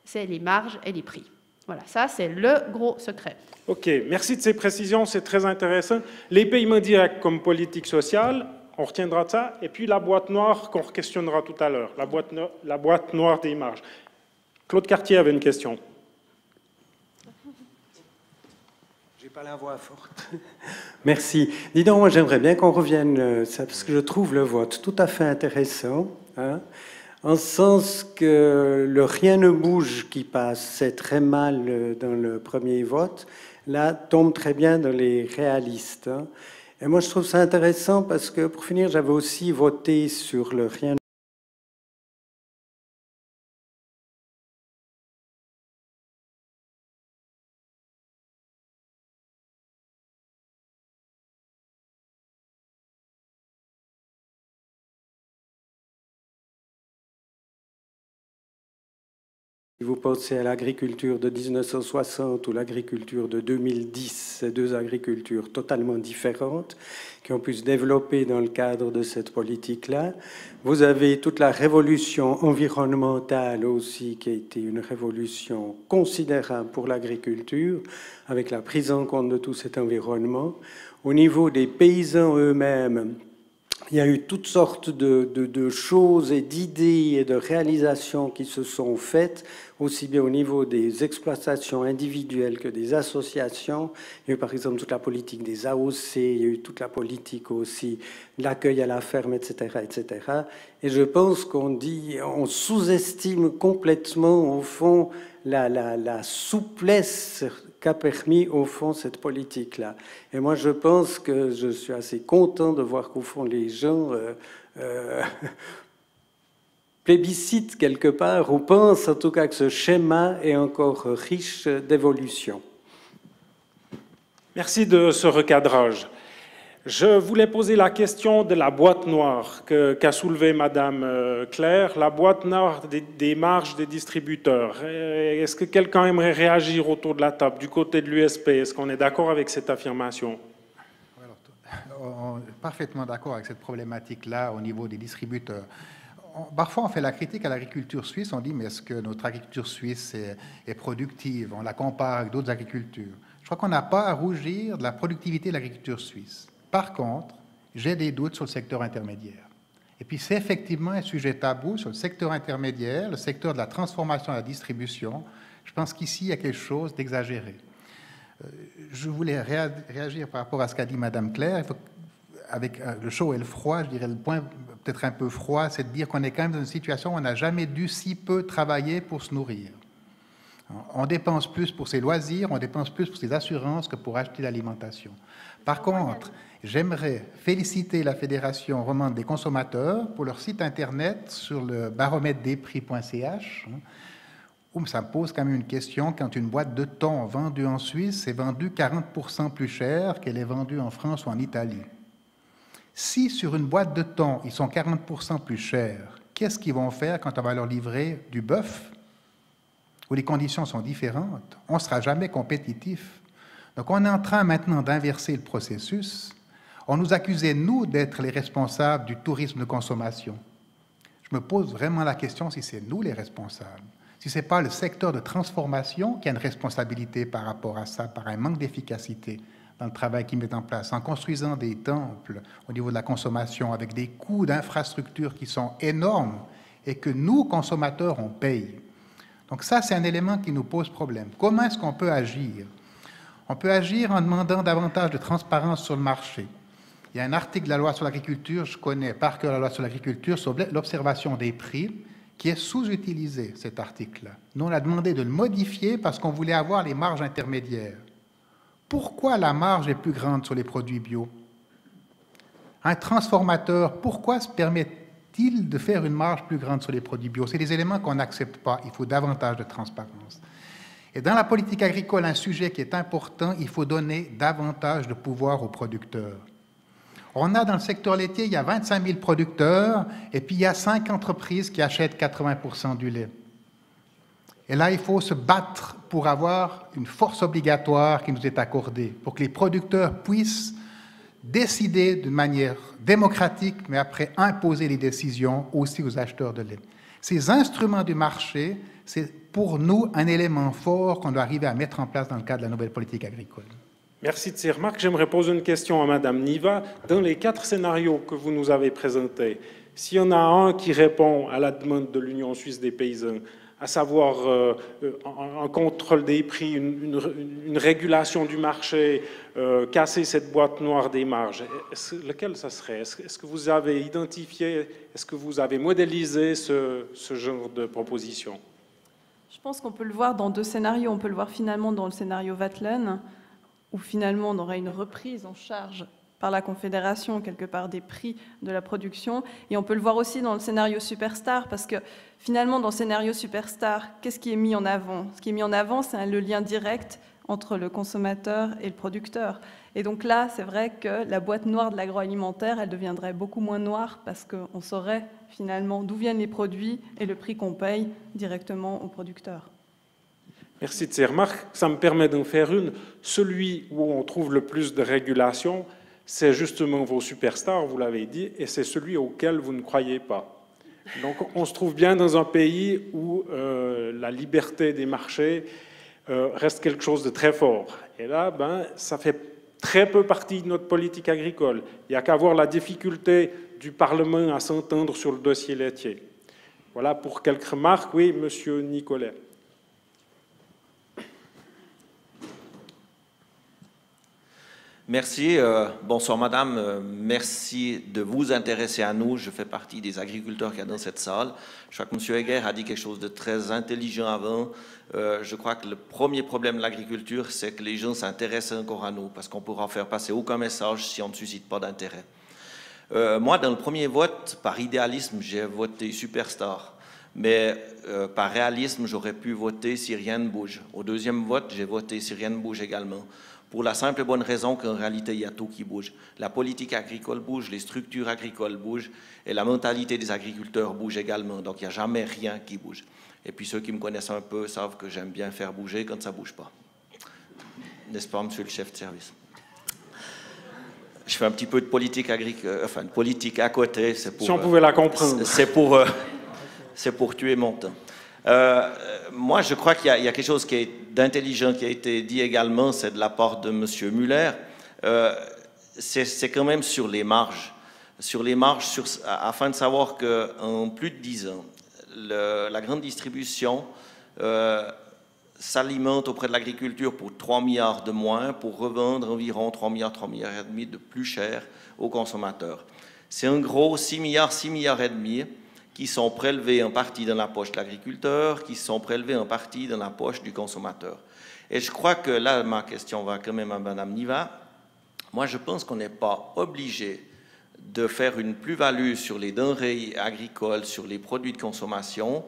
c'est les marges et les prix. Voilà, ça c'est le gros secret. Ok, merci de ces précisions, c'est très intéressant. Les paiements directs comme politique sociale, on retiendra de ça, et puis la boîte noire qu'on questionnera tout à l'heure, la boîte noire des marges. Claude Cartier avait une question. J'ai pas la voix forte. Merci. Dis donc, moi j'aimerais bien qu'on revienne, parce que je trouve le vote tout à fait intéressant, hein, en ce sens que le rien ne bouge qui passait très mal dans le premier vote, là tombe très bien dans les réalistes. Hein. Et moi je trouve ça intéressant parce que, pour finir, j'avais aussi voté sur le rien. Vous pensez à l'agriculture de 1960 ou l'agriculture de 2010, ces deux agricultures totalement différentes qui ont pu se développer dans le cadre de cette politique-là. Vous avez toute la révolution environnementale aussi qui a été une révolution considérable pour l'agriculture avec la prise en compte de tout cet environnement. Au niveau des paysans eux-mêmes, il y a eu toutes sortes de choses et d'idées et de réalisations qui se sont faites, aussi bien au niveau des exploitations individuelles que des associations. Il y a eu par exemple toute la politique des AOC, il y a eu toute la politique aussi de l'accueil à la ferme, etc., etc. Et je pense qu'on sous-estime complètement, au fond, la souplesse qu'a permis, au fond, cette politique-là. Et moi, je pense que je suis assez content de voir qu'au fond, les gens plébiscitent quelque part, ou pensent en tout cas que ce schéma est encore riche d'évolution. Merci de ce recadrage. Je voulais poser la question de la boîte noire qu'a soulevée Madame Claire, la boîte noire des marges des distributeurs. Est-ce que quelqu'un aimerait réagir autour de la table, du côté de l'USP? Est-ce qu'on est d'accord avec cette affirmation? On est parfaitement d'accord avec cette problématique-là au niveau des distributeurs. Parfois, on fait la critique à l'agriculture suisse, on dit, mais est-ce que notre agriculture suisse est productive? On la compare avec d'autres agricultures. Je crois qu'on n'a pas à rougir de la productivité de l'agriculture suisse. Par contre, j'ai des doutes sur le secteur intermédiaire. Et puis, c'est effectivement un sujet tabou sur le secteur intermédiaire, le secteur de la transformation et de la distribution. Je pense qu'ici, il y a quelque chose d'exagéré. Je voulais réagir par rapport à ce qu'a dit Madame Claire. Avec le chaud et le froid, je dirais le point peut-être un peu froid, c'est de dire qu'on est quand même dans une situation où on n'a jamais dû si peu travailler pour se nourrir. On dépense plus pour ses loisirs, on dépense plus pour ses assurances que pour acheter l'alimentation. Par contre, j'aimerais féliciter la Fédération romande des consommateurs pour leur site internet sur le baromètre des prix.ch, où ça me pose quand même une question. Quand une boîte de thon vendue en Suisse est vendue 40% plus cher qu'elle est vendue en France ou en Italie. Si sur une boîte de thon, ils sont 40% plus chers, qu'est-ce qu'ils vont faire quand on va leur livrer du bœuf, où les conditions sont différentes? On ne sera jamais compétitif. Donc on est en train maintenant d'inverser le processus. On nous accusait, nous, d'être les responsables du tourisme de consommation. Je me pose vraiment la question si c'est nous les responsables. Si ce n'est pas le secteur de transformation qui a une responsabilité par rapport à ça, par un manque d'efficacité dans le travail qu'ils mettent en place, en construisant des temples au niveau de la consommation avec des coûts d'infrastructure qui sont énormes et que nous, consommateurs, on paye. Donc ça, c'est un élément qui nous pose problème. Comment est-ce qu'on peut agir? On peut agir en demandant davantage de transparence sur le marché. Il y a un article de la loi sur l'agriculture, je connais par cœur la loi sur l'agriculture, sur l'observation des prix, qui est sous-utilisé, cet article-là. Nous, on a demandé de le modifier parce qu'on voulait avoir les marges intermédiaires. Pourquoi la marge est plus grande sur les produits bio? Un transformateur, pourquoi se permet-il de faire une marge plus grande sur les produits bio? C'est des éléments qu'on n'accepte pas. Il faut davantage de transparence. Et dans la politique agricole, un sujet qui est important, il faut donner davantage de pouvoir aux producteurs. On a dans le secteur laitier, il y a 25 000 producteurs, et puis il y a 5 entreprises qui achètent 80% du lait. Et là, il faut se battre pour avoir une force obligatoire qui nous est accordée, pour que les producteurs puissent décider de manière démocratique, mais après imposer les décisions aussi aux acheteurs de lait. Ces instruments du marché, c'est pour nous un élément fort qu'on doit arriver à mettre en place dans le cadre de la nouvelle politique agricole. Merci de ces remarques. J'aimerais poser une question à Madame Niva. Dans les 4 scénarios que vous nous avez présentés, s'il y en a un qui répond à la demande de l'Union suisse des paysans, à savoir un contrôle des prix, une régulation du marché, casser cette boîte noire des marges, lequel ça serait? Est-ce que vous avez identifié, est-ce que vous avez modélisé ce genre de proposition? Je pense qu'on peut le voir dans 2 scénarios. On peut le voir finalement dans le scénario Vatlen, où finalement on aurait une reprise en charge par la Confédération, quelque part, des prix de la production. Et on peut le voir aussi dans le scénario Superstar, parce que finalement, dans le scénario Superstar, qu'est-ce qui est mis en avant? Ce qui est mis en avant, c'est le lien direct entre le consommateur et le producteur. Et donc là, c'est vrai que la boîte noire de l'agroalimentaire, elle deviendrait beaucoup moins noire, parce qu'on saurait finalement d'où viennent les produits et le prix qu'on paye directement au producteur. Merci de ces remarques. Ça me permet d'en faire une. Celui où on trouve le plus de régulation, c'est justement vos superstars, vous l'avez dit, et c'est celui auquel vous ne croyez pas. Donc on se trouve bien dans un pays où la liberté des marchés reste quelque chose de très fort. Et là, ça fait très peu partie de notre politique agricole. Il n'y a qu'à voir la difficulté du Parlement à s'entendre sur le dossier laitier. Voilà pour quelques remarques. Oui, Monsieur Nicolet. Merci. Bonsoir madame. Merci de vous intéresser à nous. Je fais partie des agriculteurs qu'il y a dans cette salle. Je crois que M. Heger a dit quelque chose de très intelligent avant. Je crois que le premier problème de l'agriculture, c'est que les gens s'intéressent encore à nous, parce qu'on ne pourra faire passer aucun message si on ne suscite pas d'intérêt. Moi, dans le premier vote, par idéalisme, j'ai voté Superstar. Mais par réalisme, j'aurais pu voter si rien ne bouge. Au deuxième vote, j'ai voté si rien ne bouge également. Pour la simple et bonne raison qu'en réalité, il y a tout qui bouge. La politique agricole bouge, les structures agricoles bougent, et la mentalité des agriculteurs bouge également. Donc, il n'y a jamais rien qui bouge. Et puis, ceux qui me connaissent un peu savent que j'aime bien faire bouger quand ça ne bouge pas. N'est-ce pas, monsieur le chef de service? Je fais un petit peu de politique agricole, enfin, de politique à côté. Pour, si on pouvait la comprendre. C'est pour tuer mon temps. Moi, je crois qu'il y a quelque chose d'intelligent qui a été dit également, c'est de la part de M. Muller. C'est quand même sur les marges. Sur les marges, afin de savoir qu'en plus de 10 ans, la grande distribution s'alimente auprès de l'agriculture pour 3 milliards de moins, pour revendre environ 3 milliards et demi de plus cher aux consommateurs. C'est en gros 6 milliards et demi qui sont prélevés en partie dans la poche de l'agriculteur, qui sont prélevés en partie dans la poche du consommateur. Et je crois que là, ma question va quand même à Mme Niva. Moi, je pense qu'on n'est pas obligé de faire une plus-value sur les denrées agricoles, sur les produits de consommation,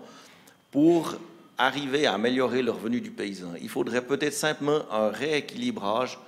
pour arriver à améliorer le revenu du paysan. Il faudrait peut-être simplement un rééquilibrage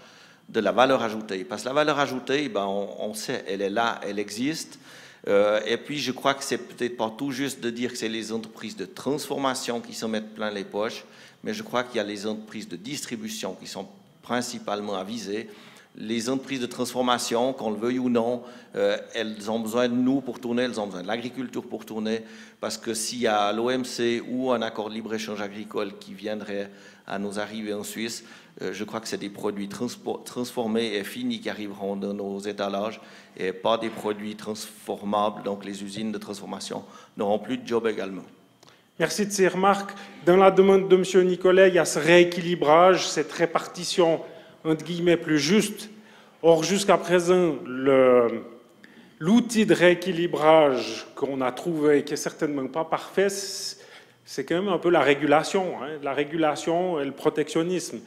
de la valeur ajoutée. Parce que la valeur ajoutée, on sait, elle est là, elle existe. Et puis, je crois que c'est peut-être pas tout juste de dire que c'est les entreprises de transformation qui s'en mettent plein les poches, mais je crois qu'il y a les entreprises de distribution qui sont principalement avisées. Les entreprises de transformation, qu'on le veuille ou non, elles ont besoin de nous pour tourner, elles ont besoin de l'agriculture pour tourner, parce que s'il y a l'OMC ou un accord de libre-échange agricole qui viendrait à nous arriver en Suisse, je crois que c'est des produits transformés et finis qui arriveront dans nos étalages et pas des produits transformables, donc les usines de transformation n'auront plus de job également. Merci de ces remarques. Dans la demande de M. Nicolet, il y a ce rééquilibrage, cette répartition entre guillemets plus juste. Or, jusqu'à présent, l'outil de rééquilibrage qu'on a trouvé, qui n'est certainement pas parfait, c'est quand même un peu la régulation, la régulation et le protectionnisme.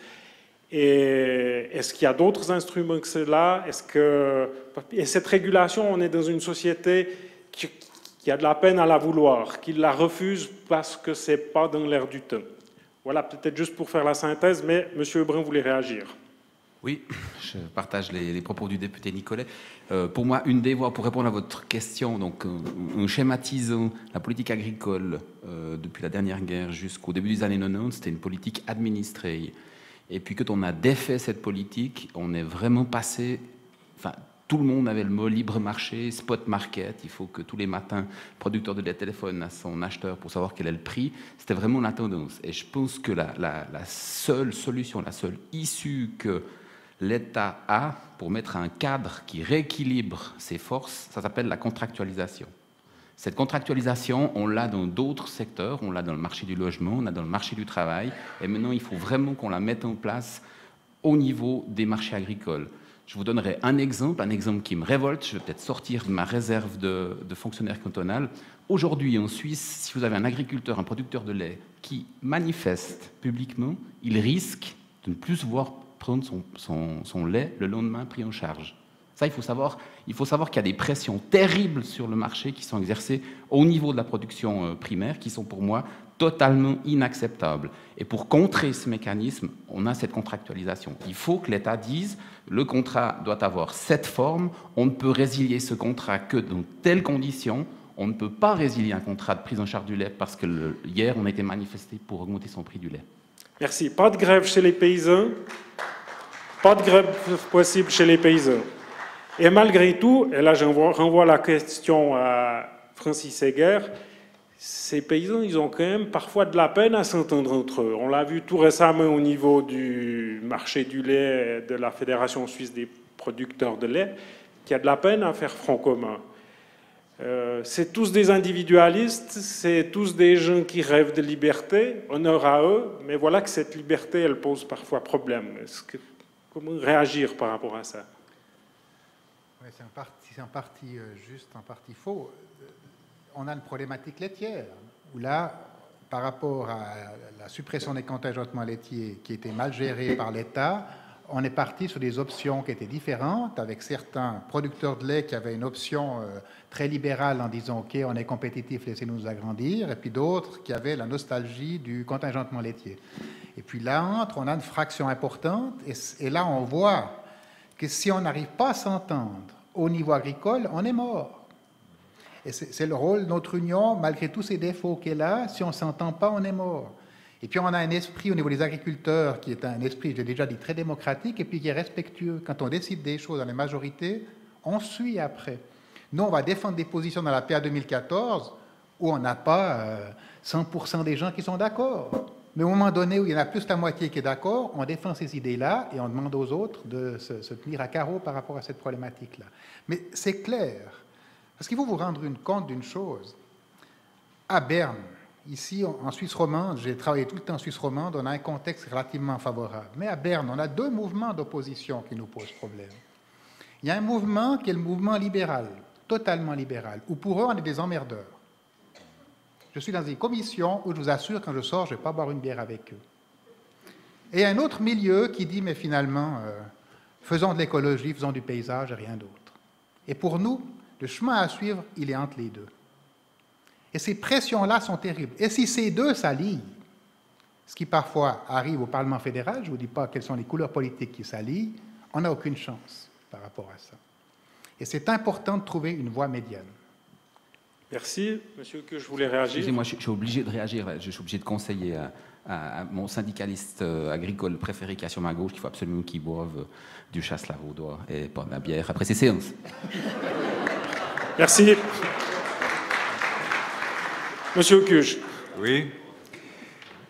Et est-ce qu'il y a d'autres instruments que cela? Et cette régulation, on est dans une société qui a de la peine à la vouloir, qui la refuse parce que ce n'est pas dans l'air du temps. Voilà, peut-être juste pour faire la synthèse, mais M. Brun voulait réagir. Oui, je partage les propos du député Nicolet. Pour moi, une des voies pour répondre à votre question, donc en schématisant la politique agricole depuis la dernière guerre jusqu'au début des années 90, c'était une politique administrée. Et puis quand on a défait cette politique, on est vraiment passé... Enfin, tout le monde avait le mot libre marché, spot market. Il faut que tous les matins, le producteur de lait téléphone à son acheteur pour savoir quel est le prix. C'était vraiment la tendance. Et je pense que la seule solution, la seule issue que l'État a pour mettre un cadre qui rééquilibre ses forces, ça s'appelle la contractualisation. Cette contractualisation, on l'a dans d'autres secteurs, on l'a dans le marché du logement, on l'a dans le marché du travail. Et maintenant, il faut vraiment qu'on la mette en place au niveau des marchés agricoles. Je vous donnerai un exemple qui me révolte. Je vais peut-être sortir de ma réserve de fonctionnaire cantonal. Aujourd'hui, en Suisse, si vous avez un agriculteur, un producteur de lait qui manifeste publiquement, il risque de ne plus voir prendre son lait le lendemain pris en charge. Ça, il faut savoir qu'il y a des pressions terribles sur le marché qui sont exercées au niveau de la production primaire, qui sont pour moi totalement inacceptables. Et pour contrer ce mécanisme, on a cette contractualisation. Il faut que l'État dise le contrat doit avoir cette forme, on ne peut résilier ce contrat que dans telles conditions, on ne peut pas résilier un contrat de prise en charge du lait parce que hier, on a été manifesté pour augmenter son prix du lait. Merci. Pas de grève chez les paysans. Pas de grève possible chez les paysans. Et malgré tout, et là je renvoie la question à Francis Heger, ces paysans, ils ont quand même parfois de la peine à s'entendre entre eux. On l'a vu tout récemment au niveau du marché du lait de la Fédération suisse des producteurs de lait, qui a de la peine à faire front commun. C'est tous des individualistes, c'est tous des gens qui rêvent de liberté, honneur à eux, mais voilà que cette liberté, elle pose parfois problème. Comment réagir par rapport à ça? C'est un parti juste, un parti faux. On a une problématique laitière, où là, par rapport à la suppression des contingentements laitiers qui était mal gérée par l'État, on est parti sur des options qui étaient différentes, avec certains producteurs de lait qui avaient une option très libérale en disant « Ok, on est compétitif, laissez-nous nous agrandir », et puis d'autres qui avaient la nostalgie du contingentement laitier. Et puis là, on a une fraction importante, et là, on voit que si on n'arrive pas à s'entendre au niveau agricole, on est mort. Et c'est le rôle de notre union, malgré tous ces défauts qu'elle a, si on ne s'entend pas, on est mort. Et puis on a un esprit au niveau des agriculteurs qui est un esprit, je l'ai déjà dit, très démocratique, et puis qui est respectueux. Quand on décide des choses dans les majorités, on suit après. Nous, on va défendre des positions dans la PA 2014 où on n'a pas 100% des gens qui sont d'accord. Mais au moment donné où il y en a plus de la moitié qui est d'accord, on défend ces idées-là et on demande aux autres de se tenir à carreau par rapport à cette problématique-là. Mais c'est clair, parce qu'il faut vous rendre compte d'une chose. À Berne, ici en Suisse romande, j'ai travaillé tout le temps en Suisse romande, on a un contexte relativement favorable. Mais à Berne, on a deux mouvements d'opposition qui nous posent problème. Il y a un mouvement qui est le mouvement libéral, totalement libéral, où pour eux, on est des emmerdeurs. Je suis dans des commissions où je vous assure, quand je sors, je ne vais pas boire une bière avec eux. Et un autre milieu qui dit, mais finalement, faisons de l'écologie, faisons du paysage et rien d'autre. Et pour nous, le chemin à suivre, il est entre les deux. Et ces pressions-là sont terribles. Et si ces deux s'allient, ce qui parfois arrive au Parlement fédéral, je ne vous dis pas quelles sont les couleurs politiques qui s'allient, on n'a aucune chance par rapport à ça. Et c'est important de trouver une voie médiane. Merci. Monsieur, que je voulais réagir. Excusez-moi, je suis obligé de réagir. Je suis obligé de conseiller à mon syndicaliste agricole préféré qui est sur ma gauche qu'il faut absolument qu'il boive du chasse-la-vaudois et pas de la bière après ces séances. Merci. Monsieur Cuge. Oui.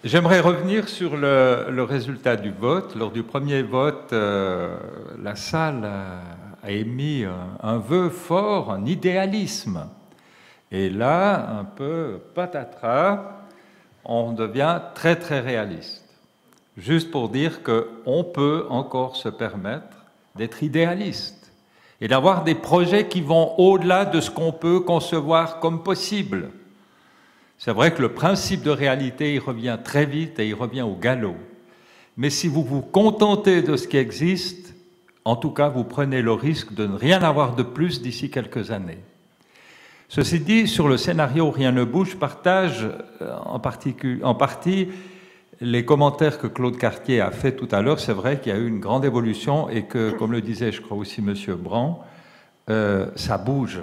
J'aimerais revenir sur le résultat du vote. Lors du premier vote, la salle a émis un vœu fort, un idéalisme. Et là, un peu patatras, on devient très très réaliste. Juste pour dire qu'on peut encore se permettre d'être idéaliste et d'avoir des projets qui vont au-delà de ce qu'on peut concevoir comme possible. C'est vrai que le principe de réalité, il revient très vite et il revient au galop. Mais si vous vous contentez de ce qui existe, en tout cas, vous prenez le risque de ne rien avoir de plus d'ici quelques années. Ceci dit, sur le scénario « Rien ne bouge », je partage en partie les commentaires que Claude Cartier a fait tout à l'heure, c'est vrai qu'il y a eu une grande évolution et que, comme le disait, je crois aussi M. Brand, ça bouge.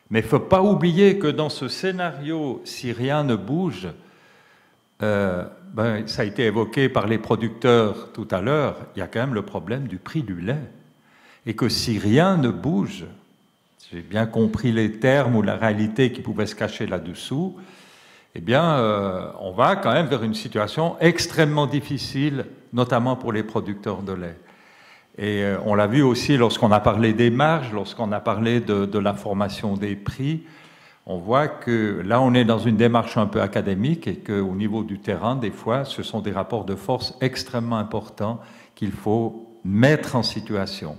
Mais il ne faut pas oublier que dans ce scénario, si rien ne bouge, ça a été évoqué par les producteurs tout à l'heure, il y a quand même le problème du prix du lait. Et que si rien ne bouge, j'ai bien compris les termes ou la réalité qui pouvait se cacher là-dessous, eh bien, on va quand même vers une situation extrêmement difficile, notamment pour les producteurs de lait. Et on l'a vu aussi lorsqu'on a parlé des marges, lorsqu'on a parlé de la formation des prix. On voit que là, on est dans une démarche un peu académique et qu'au niveau du terrain, des fois, ce sont des rapports de force extrêmement importants qu'il faut mettre en situation.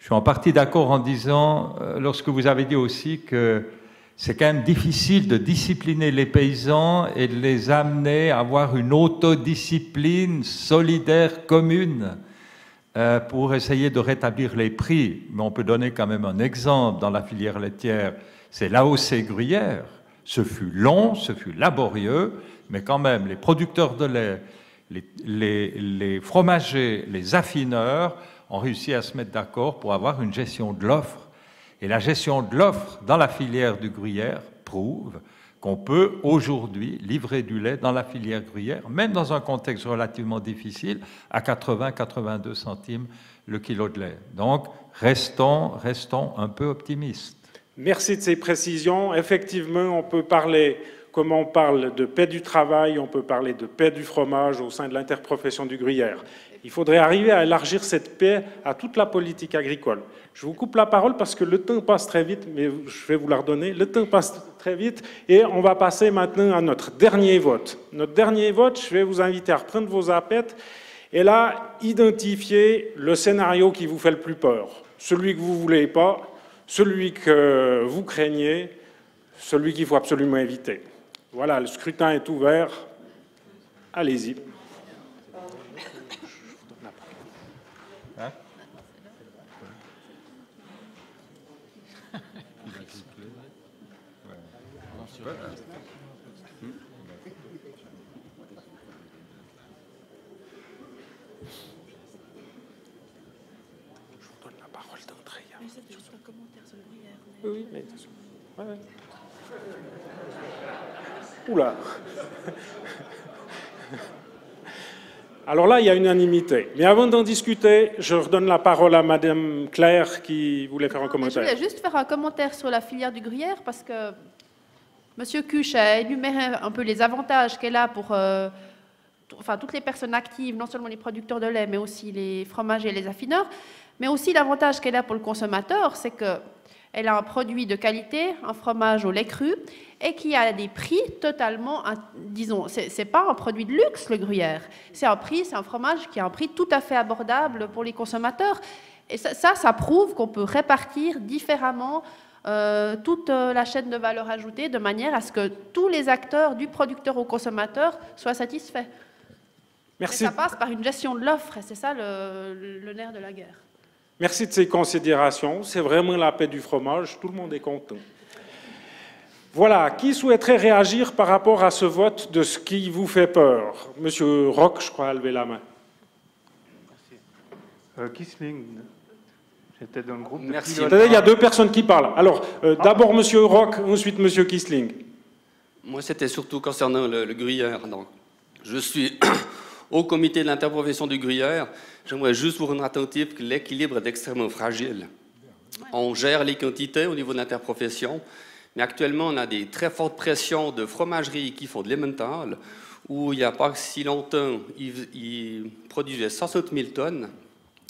Je suis en partie d'accord en disant, lorsque vous avez dit aussi que c'est quand même difficile de discipliner les paysans et de les amener à avoir une autodiscipline solidaire commune pour essayer de rétablir les prix. Mais on peut donner quand même un exemple dans la filière laitière, c'est l'AOC Gruyère. Ce fut long, ce fut laborieux, mais quand même, les producteurs de lait, les fromagers, les affineurs ont réussi à se mettre d'accord pour avoir une gestion de l'offre. Et la gestion de l'offre dans la filière du gruyère prouve qu'on peut aujourd'hui livrer du lait dans la filière gruyère, même dans un contexte relativement difficile, à 80-82 centimes le kilo de lait. Donc, restons un peu optimistes. Merci de ces précisions. Effectivement, on peut parler, comme on parle de paix du travail, on peut parler de paix du fromage au sein de l'interprofession du gruyère. Il faudrait arriver à élargir cette paix à toute la politique agricole. Je vous coupe la parole parce que le temps passe très vite, mais je vais vous la redonner. Le temps passe très vite et on va passer maintenant à notre dernier vote. Notre dernier vote, je vais vous inviter à reprendre vos appettes et là, identifier le scénario qui vous fait le plus peur. Celui que vous ne voulez pas, celui que vous craignez, celui qu'il faut absolument éviter. Voilà, le scrutin est ouvert. Allez-y. Oui, mais attention. Ouais, ouais. Oula. Alors là, il y a unanimité. Mais avant d'en discuter, je redonne la parole à Madame Claire qui voulait faire un commentaire. Je voulais juste faire un commentaire sur la filière du gruyère parce que Monsieur Cuche a énuméré un peu les avantages qu'elle a pour toutes les personnes actives, non seulement les producteurs de lait, mais aussi les fromagers et les affineurs, mais aussi l'avantage qu'elle a pour le consommateur, c'est que elle a un produit de qualité, un fromage au lait cru, et qui a des prix totalement, disons, c'est pas un produit de luxe, le gruyère. C'est un fromage qui a un prix tout à fait abordable pour les consommateurs. Et ça prouve qu'on peut répartir différemment toute la chaîne de valeur ajoutée de manière à ce que tous les acteurs, du producteur au consommateur, soient satisfaits. Merci. Et ça passe par une gestion de l'offre, et c'est ça le nerf de la guerre. Merci de ces considérations. C'est vraiment la paix du fromage. Tout le monde est content. Voilà. Qui souhaiterait réagir par rapport à ce vote de ce qui vous fait peur? Monsieur Roch, je crois, a levé la main. Kisling. J'étais dans le groupe de Merci. Il y a deux personnes qui parlent. Alors, d'abord Monsieur Roch, ensuite Monsieur Kisling. Moi, c'était surtout concernant le gruyère. Donc, je suis au comité de l'interprofession du gruyère. J'aimerais juste vous rendre attentif que l'équilibre est extrêmement fragile. On gère les quantités au niveau de l'interprofession, mais actuellement, on a des très fortes pressions de fromageries qui font de l'emmental, où il n'y a pas si longtemps, ils produisaient 160 000 tonnes,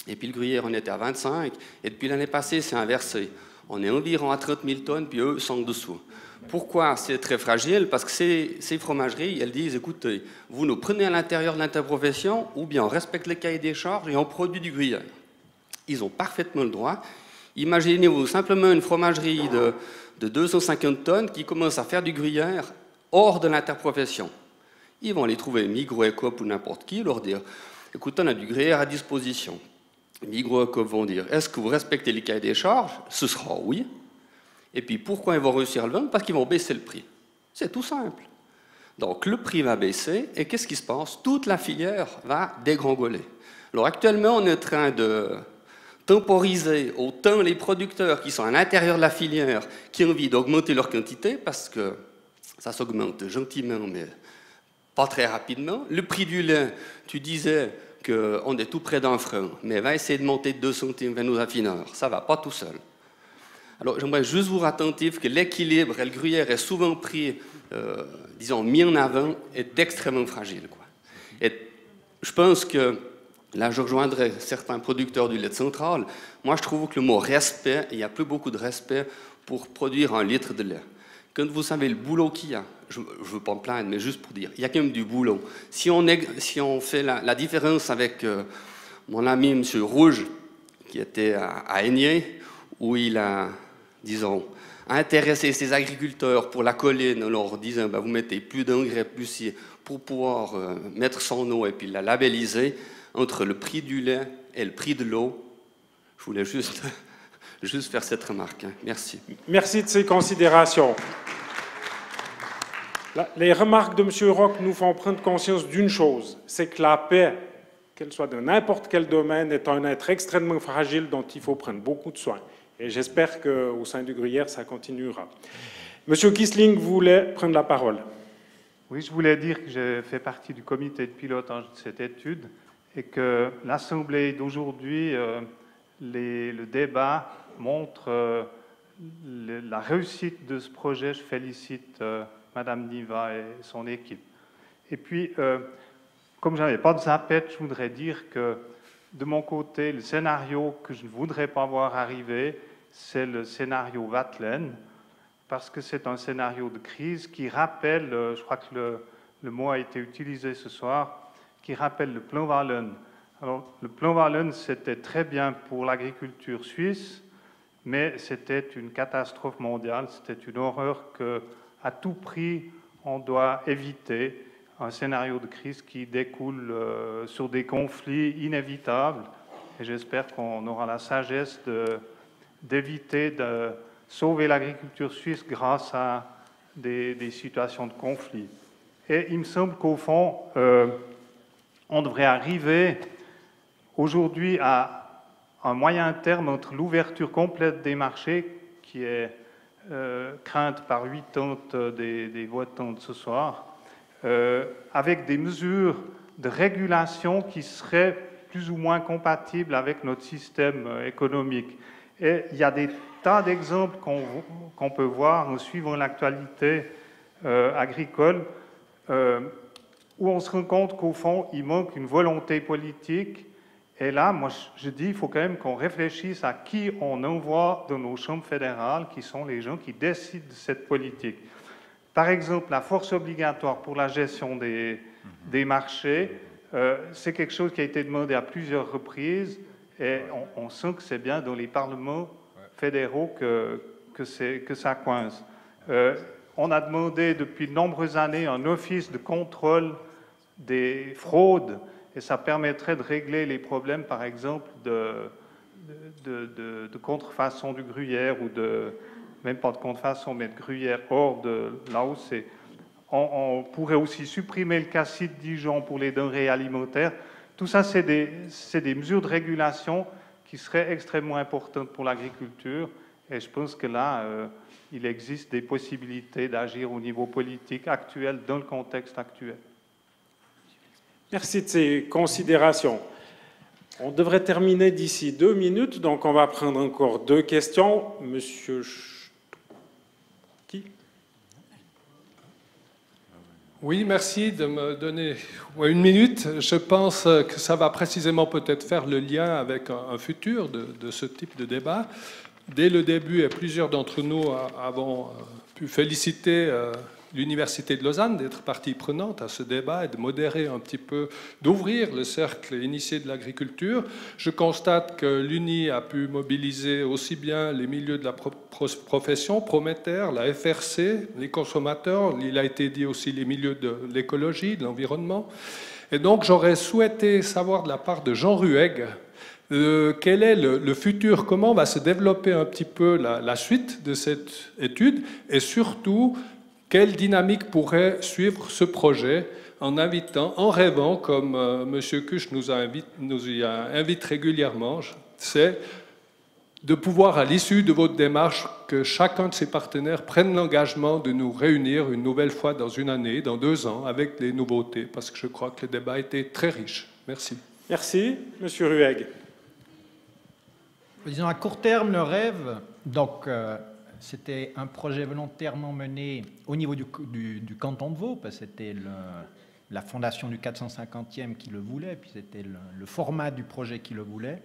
et puis le gruyère, on était à 25, et depuis l'année passée, c'est inversé. On est environ à 30 000 tonnes, puis eux sont en dessous. Pourquoi c'est très fragile? Parce que ces fromageries, elles disent, écoutez, vous nous prenez à l'intérieur de l'interprofession, ou bien on respecte les cahiers des charges et on produit du gruyère. Ils ont parfaitement le droit. Imaginez-vous simplement une fromagerie de 250 tonnes qui commence à faire du gruyère hors de l'interprofession. Ils vont aller trouver Migros, Coop ou n'importe qui, leur dire, écoutez, on a du gruyère à disposition. Migros et Coop vont dire, est-ce que vous respectez les cahiers des charges? Ce sera oui. Et puis, pourquoi ils vont réussir à le vendre? Parce qu'ils vont baisser le prix. C'est tout simple. Donc le prix va baisser et qu'est-ce qui se passe? Toute la filière va dégringoler. Alors actuellement, on est en train de temporiser autant les producteurs qui sont à l'intérieur de la filière qui ont envie d'augmenter leur quantité parce que ça s'augmente gentiment mais pas très rapidement. Le prix du lait, tu disais qu'on est tout près d'un frein, mais va essayer de monter de 2 centimes vers nos affineurs. Ça ne va pas tout seul. Alors j'aimerais juste vous attentif que l'équilibre et le gruyère est souvent pris, disons, mis en avant, est extrêmement fragile, quoi. Et je pense que, là je rejoindrai certains producteurs du lait de Centrale, moi je trouve que le mot respect, il n'y a plus beaucoup de respect pour produire 1 litre de lait. Quand vous savez le boulot qu'il y a, je ne veux pas me plaindre, mais juste pour dire, il y a quand même du boulot. Si on fait la différence avec mon ami M. Rouge, qui était à Aigné, où il a, disons, intéressé ses agriculteurs pour la colline en leur disant bah, vous mettez plus d'engrais, plus si, pour pouvoir mettre son eau et puis la labelliser, entre le prix du lait et le prix de l'eau, je voulais juste faire cette remarque. Hein. Merci. Merci de ces considérations. Les remarques de M. Roch nous font prendre conscience d'une chose, c'est que la paix, qu'elle soit dans n'importe quel domaine, est un être extrêmement fragile dont il faut prendre beaucoup de soin. Et j'espère qu'au sein du Gruyère, ça continuera. M. Kissling voulait prendre la parole. Oui, je voulais dire que j'ai fait partie du comité de pilotage de cette étude et que l'Assemblée d'aujourd'hui, le débat montre la réussite de ce projet. Je félicite Madame Niva et son équipe. Et puis, comme je n'avais pas de zapette, je voudrais dire que de mon côté, le scénario que je ne voudrais pas voir arriver, c'est le scénario Vatlen, parce que c'est un scénario de crise qui rappelle, je crois que le mot a été utilisé ce soir, qui rappelle le plan Walloon. Alors, le plan Walloon, c'était très bien pour l'agriculture suisse, mais c'était une catastrophe mondiale, c'était une horreur qu'à tout prix, on doit éviter. Un scénario de crise qui découle sur des conflits inévitables. Et j'espère qu'on aura la sagesse d'éviter de sauver l'agriculture suisse grâce à des situations de conflit. Et il me semble qu'au fond, on devrait arriver aujourd'hui à un moyen terme entre l'ouverture complète des marchés, qui est crainte par 80 des votants de ce soir, avec des mesures de régulation qui seraient plus ou moins compatibles avec notre système économique. Et il y a des tas d'exemples qu'on peut voir en suivant l'actualité agricole, où on se rend compte qu'au fond, il manque une volonté politique. Et là, moi, je dis, il faut quand même qu'on réfléchisse à qui on envoie dans nos chambres fédérales, qui sont les gens qui décident de cette politique. Par exemple, la force obligatoire pour la gestion des marchés, c'est quelque chose qui a été demandé à plusieurs reprises et on sent que c'est bien dans les parlements fédéraux que ça coince. On a demandé depuis de nombreuses années un office de contrôle des fraudes et ça permettrait de régler les problèmes, par exemple, de contrefaçon du gruyère ou même pas de contrefaçon, mais de gruyère hors de là où c'est. On pourrait aussi supprimer le cassis de Dijon pour les denrées alimentaires. Tout ça, c'est des mesures de régulation qui seraient extrêmement importantes pour l'agriculture. Et je pense que là, il existe des possibilités d'agir au niveau politique actuel, dans le contexte actuel. Merci de ces considérations. On devrait terminer d'ici 2 minutes, donc on va prendre encore 2 questions. Monsieur... Oui, merci de me donner 1 minute. Je pense que ça va précisément peut-être faire le lien avec un futur de ce type de débat. Dès le début, et plusieurs d'entre nous avons pu féliciter l'Université de Lausanne d'être partie prenante à ce débat et de modérer un petit peu, d'ouvrir le cercle initié de l'agriculture. Je constate que l'UNI a pu mobiliser aussi bien les milieux de la profession, Prométhère, la FRC, les consommateurs, il a été dit aussi les milieux de l'écologie, de l'environnement. Et donc j'aurais souhaité savoir de la part de Jean Rueg, quel est le futur, comment va se développer un petit peu la suite de cette étude et surtout, quelle dynamique pourrait suivre ce projet en invitant, en rêvant, comme M. Kusch nous y invite régulièrement, c'est de pouvoir, à l'issue de votre démarche, que chacun de ses partenaires prenne l'engagement de nous réunir une nouvelle fois dans une année, dans 2 ans, avec des nouveautés, parce que je crois que le débat a été très riche. Merci. Merci. Monsieur Rueg. Disons, à court terme, le rêve, donc, c'était un projet volontairement mené au niveau du canton de Vaud, parce que c'était la fondation du 450e qui le voulait, puis c'était le format du projet qui le voulait.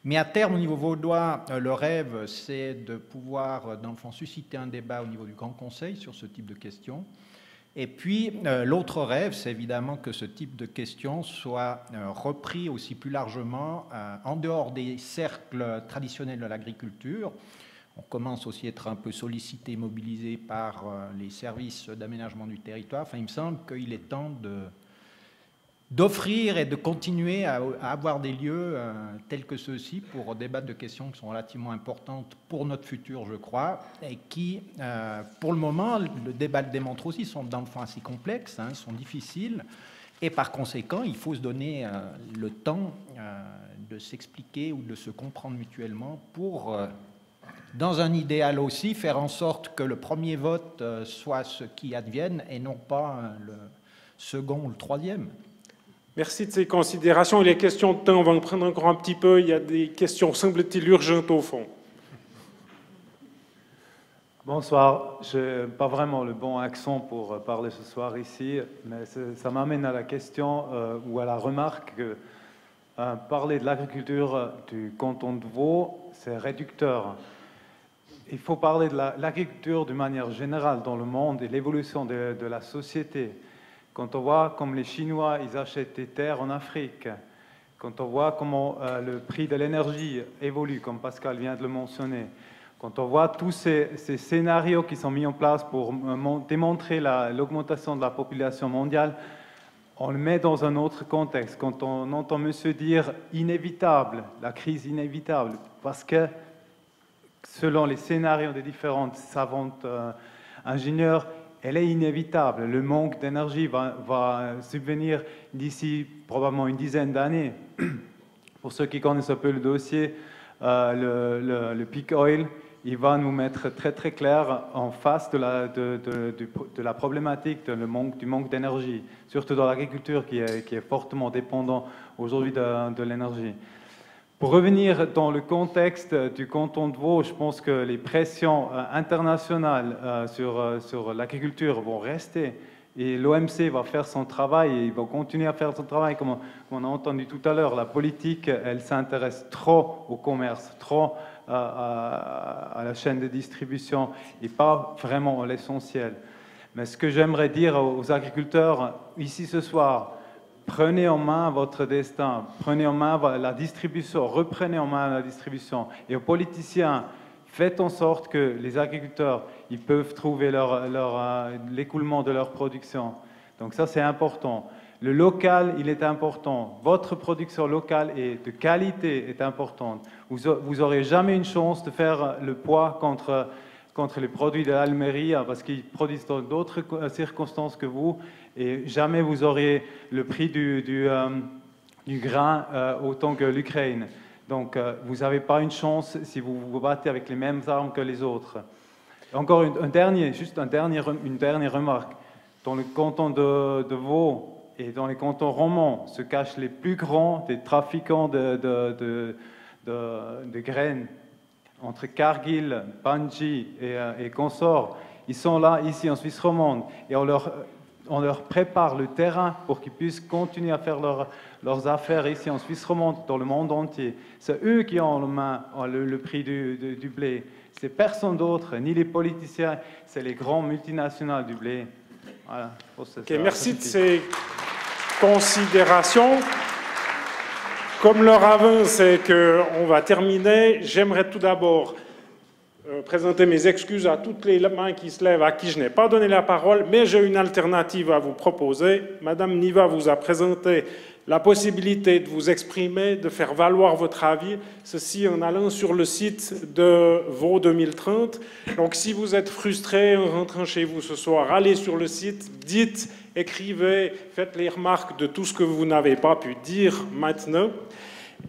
Mais à terme, au niveau vaudois, le rêve, c'est de pouvoir, dans le fond, susciter un débat au niveau du Grand Conseil sur ce type de questions. Et puis, l'autre rêve, c'est évidemment que ce type de questions soit repris aussi plus largement en dehors des cercles traditionnels de l'agriculture. On commence aussi à être un peu sollicité, mobilisé par les services d'aménagement du territoire. Enfin, il me semble qu'il est temps d'offrir et de continuer à avoir des lieux tels que ceux-ci pour débattre de questions qui sont relativement importantes pour notre futur, je crois, et qui, pour le moment, le débat le démontre aussi, sont dans le fond assez complexes, sont difficiles, et par conséquent, il faut se donner le temps de s'expliquer ou de se comprendre mutuellement pour, dans un idéal aussi, faire en sorte que le premier vote soit ce qui advienne et non pas le second ou le troisième. Merci de ces considérations. Et les questions de temps, on va en prendre encore un petit peu. Il y a des questions, semble-t-il, urgentes au fond. Bonsoir. Je n'ai pas vraiment le bon accent pour parler ce soir ici, mais ça m'amène à la question ou à la remarque que parler de l'agriculture du canton de Vaud, c'est réducteur. Il faut parler de l'agriculture d'une manière générale dans le monde et l'évolution de la société. Quand on voit comme les Chinois, ils achètent des terres en Afrique, quand on voit comment le prix de l'énergie évolue, comme Pascal vient de le mentionner, quand on voit tous ces scénarios qui sont mis en place pour démontrer l'augmentation de la population mondiale, on le met dans un autre contexte. Quand on entend monsieur dire inévitable, la crise inévitable, parce que selon les scénarios des différentes savantes ingénieurs, elle est inévitable. Le manque d'énergie va subvenir d'ici probablement une dizaine d'années. Pour ceux qui connaissent un peu le dossier, le peak oil, il va nous mettre très très clair en face de la problématique du manque d'énergie, surtout dans l'agriculture qui est fortement dépendant aujourd'hui de l'énergie. Pour revenir dans le contexte du canton de Vaud, je pense que les pressions internationales sur l'agriculture vont rester et l'OMC va faire son travail et il va continuer à faire son travail. Comme on a entendu tout à l'heure, la politique, elle s'intéresse trop au commerce, trop à la chaîne de distribution et pas vraiment à l'essentiel. Mais ce que j'aimerais dire aux agriculteurs ici ce soir, prenez en main votre destin, prenez en main la distribution, reprenez en main la distribution. Et aux politiciens, faites en sorte que les agriculteurs, ils peuvent trouver l'écoulement de leur production. Donc ça, c'est important. Le local, il est important. Votre production locale et de qualité est importante. Vous n'aurez jamais une chance de faire le poids contre les produits de l'Almérie parce qu'ils produisent dans d'autres circonstances que vous. Et jamais vous auriez le prix du grain autant que l'Ukraine. Donc, vous n'avez pas une chance si vous vous battez avec les mêmes armes que les autres. Encore une dernière remarque. Dans le canton de Vaud et dans les cantons romans se cachent les plus grands des trafiquants de graines. Entre Cargill, Bunge et consorts, ils sont là, ici en Suisse romande, et on leur prépare le terrain pour qu'ils puissent continuer à faire leurs affaires ici en Suisse romande, dans le monde entier. C'est eux qui ont en main le prix du blé. C'est personne d'autre, ni les politiciens, c'est les grands multinationales du blé. Voilà, merci de ces considérations. Comme l'heure avance et qu'on va terminer, j'aimerais tout d'abord présenter mes excuses à toutes les mains qui se lèvent, à qui je n'ai pas donné la parole, mais j'ai une alternative à vous proposer. Madame Niva vous a présenté la possibilité de vous exprimer, de faire valoir votre avis, ceci en allant sur le site de Vaud 2030. Donc si vous êtes frustré en rentrant chez vous ce soir, allez sur le site, dites, écrivez, faites les remarques de tout ce que vous n'avez pas pu dire maintenant,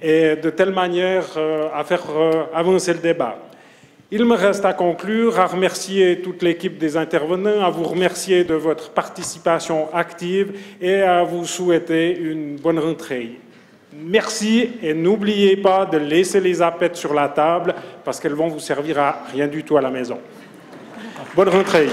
et de telle manière à faire avancer le débat. Il me reste à conclure, à remercier toute l'équipe des intervenants, à vous remercier de votre participation active et à vous souhaiter une bonne rentrée. Merci et n'oubliez pas de laisser les appettes sur la table parce qu'elles vont vous servir à rien du tout à la maison. Bonne rentrée.